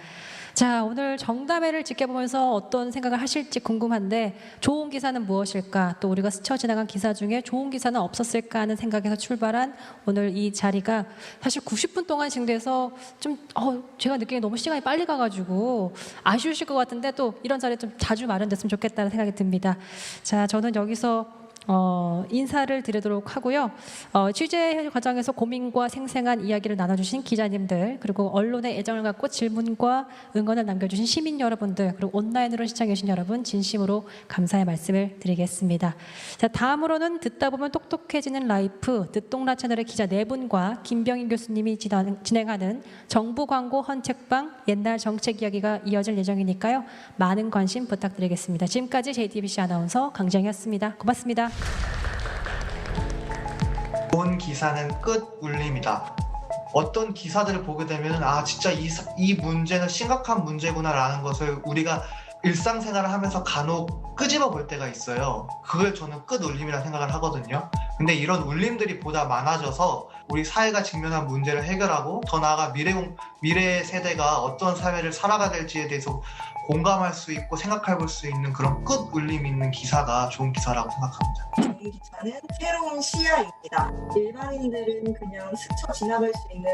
자, 오늘 정담회를 지켜보면서 어떤 생각을 하실지 궁금한데 좋은 기사는 무엇일까? 또 우리가 스쳐 지나간 기사 중에 좋은 기사는 없었을까 하는 생각에서 출발한 오늘 이 자리가 사실 90분 동안 진행돼서 좀 제가 느끼기에 너무 시간이 빨리 가가지고 아쉬우실 것 같은데 또 이런 자리 좀 자주 마련됐으면 좋겠다는 생각이 듭니다. 자, 저는 여기서 인사를 드리도록 하고요. 취재 과정에서 고민과 생생한 이야기를 나눠주신 기자님들, 그리고 언론의 애정을 갖고 질문과 응원을 남겨주신 시민 여러분들, 그리고 온라인으로 시청해주신 여러분 진심으로 감사의 말씀을 드리겠습니다. 자, 다음으로는 듣다 보면 똑똑해지는 라이프 듣동라 채널의 기자 네 분과 김병인 교수님이 진행하는 정부 광고 헌책방 옛날 정책 이야기가 이어질 예정이니까요. 많은 관심 부탁드리겠습니다. 지금까지 JTBC 아나운서 강정희였습니다. 고맙습니다. 좋은 기사는 끝 울림이다. 어떤 기사들을 보게 되면 진짜 이 문제는 심각한 문제구나라는 것을 우리가 일상생활을 하면서 간혹 끄집어 볼 때가 있어요. 그걸 저는 끝 울림이라 생각을 하거든요. 근데 이런 울림들이 보다 많아져서 우리 사회가 직면한 문제를 해결하고 더 나아가 미래 세대가 어떤 사회를 살아가야 될지에 대해서 공감할 수 있고 생각해 볼 수 있는 그런 끝 울림 있는 기사가 좋은 기사라고 생각합니다. 좋은 기사는 새로운 시야입니다. 일반인들은 그냥 스쳐 지나갈 수 있는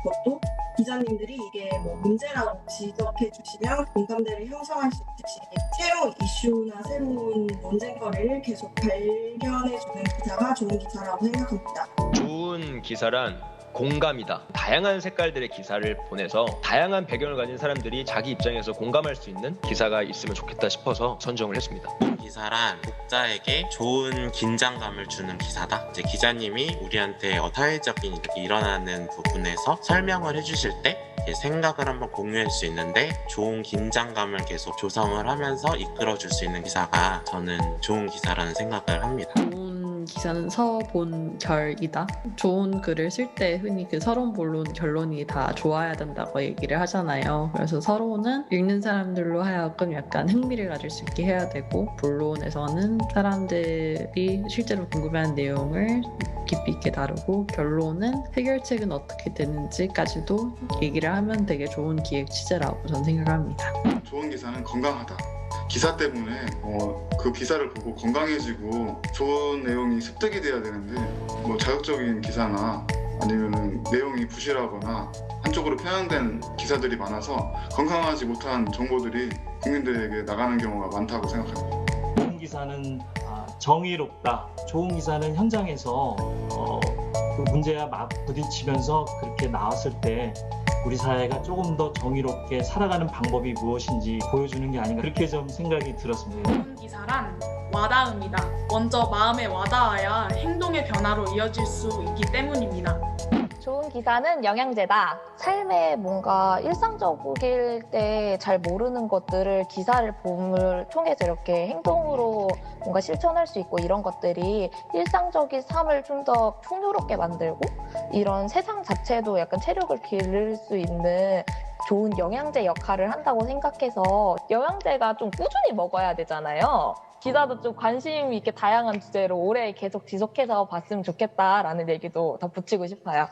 것도 기자님들이 이게 뭐 문제라고 지적해 주시면 공감대를 형성할 수 있듯이 새로운 이슈나 새로운 논쟁거리를 계속 발견해 주는 기사가 좋은 기사라고 생각합니다. 좋은 기사란 공감이다. 다양한 색깔들의 기사를 보내서 다양한 배경을 가진 사람들이 자기 입장에서 공감할 수 있는 기사가 있으면 좋겠다 싶어서 선정을 했습니다. 기사란 독자에게 좋은 긴장감을 주는 기사다. 이제 기자님이 우리한테 사회적인 일이 일어나는 부분에서 설명을 해주실 때 생각을 한번 공유할 수 있는데 좋은 긴장감을 계속 조성을 하면서 이끌어줄 수 있는 기사가 저는 좋은 기사라는 생각을 합니다. 좋은 기사는 서본결이다. 좋은 글을 쓸 때 흔히 그 서론, 본론, 결론이 다 좋아야 된다고 얘기를 하잖아요. 그래서 서론은 읽는 사람들로 하여금 약간 흥미를 가질 수 있게 해야 되고, 본론에서는 사람들이 실제로 궁금해하는 내용을 깊이 있게 다루고, 결론은 해결책은 어떻게 되는지까지도 얘기를 하면 되게 좋은 기획 취재라고 저는 생각합니다. 좋은 기사는 건강하다. 기사 때문에 그 기사를 보고 건강해지고 좋은 내용이 습득이 돼야 되는데 뭐 자극적인 기사나 아니면은 내용이 부실하거나 한쪽으로 편향된 기사들이 많아서 건강하지 못한 정보들이 국민들에게 나가는 경우가 많다고 생각합니다. 좋은 기사는 정의롭다. 좋은 기사는 현장에서 그 문제와 막 부딪히면서 그렇게 나왔을 때 우리 사회가 조금 더 정의롭게 살아가는 방법이 무엇인지 보여주는 게 아닌가, 그렇게 좀 생각이 들었습니다. 좋은 기사란 와닿음이다. 먼저 마음에 와닿아야 행동의 변화로 이어질 수 있기 때문입니다. 좋은 기사는 영양제다. 삶에 뭔가 일상적일 때 잘 모르는 것들을 기사를 봄을 통해서 이렇게 행동으로 뭔가 실천할 수 있고, 이런 것들이 일상적인 삶을 좀 더 풍요롭게 만들고 이런 세상 자체도 약간 체력을 기를 수 있는 좋은 영양제 역할을 한다고 생각해서 영양제가 좀 꾸준히 먹어야 되잖아요. 기사도 좀 관심 있게 다양한 주제로 오래 계속 지속해서 봤으면 좋겠다라는 얘기도 덧붙이고 싶어요.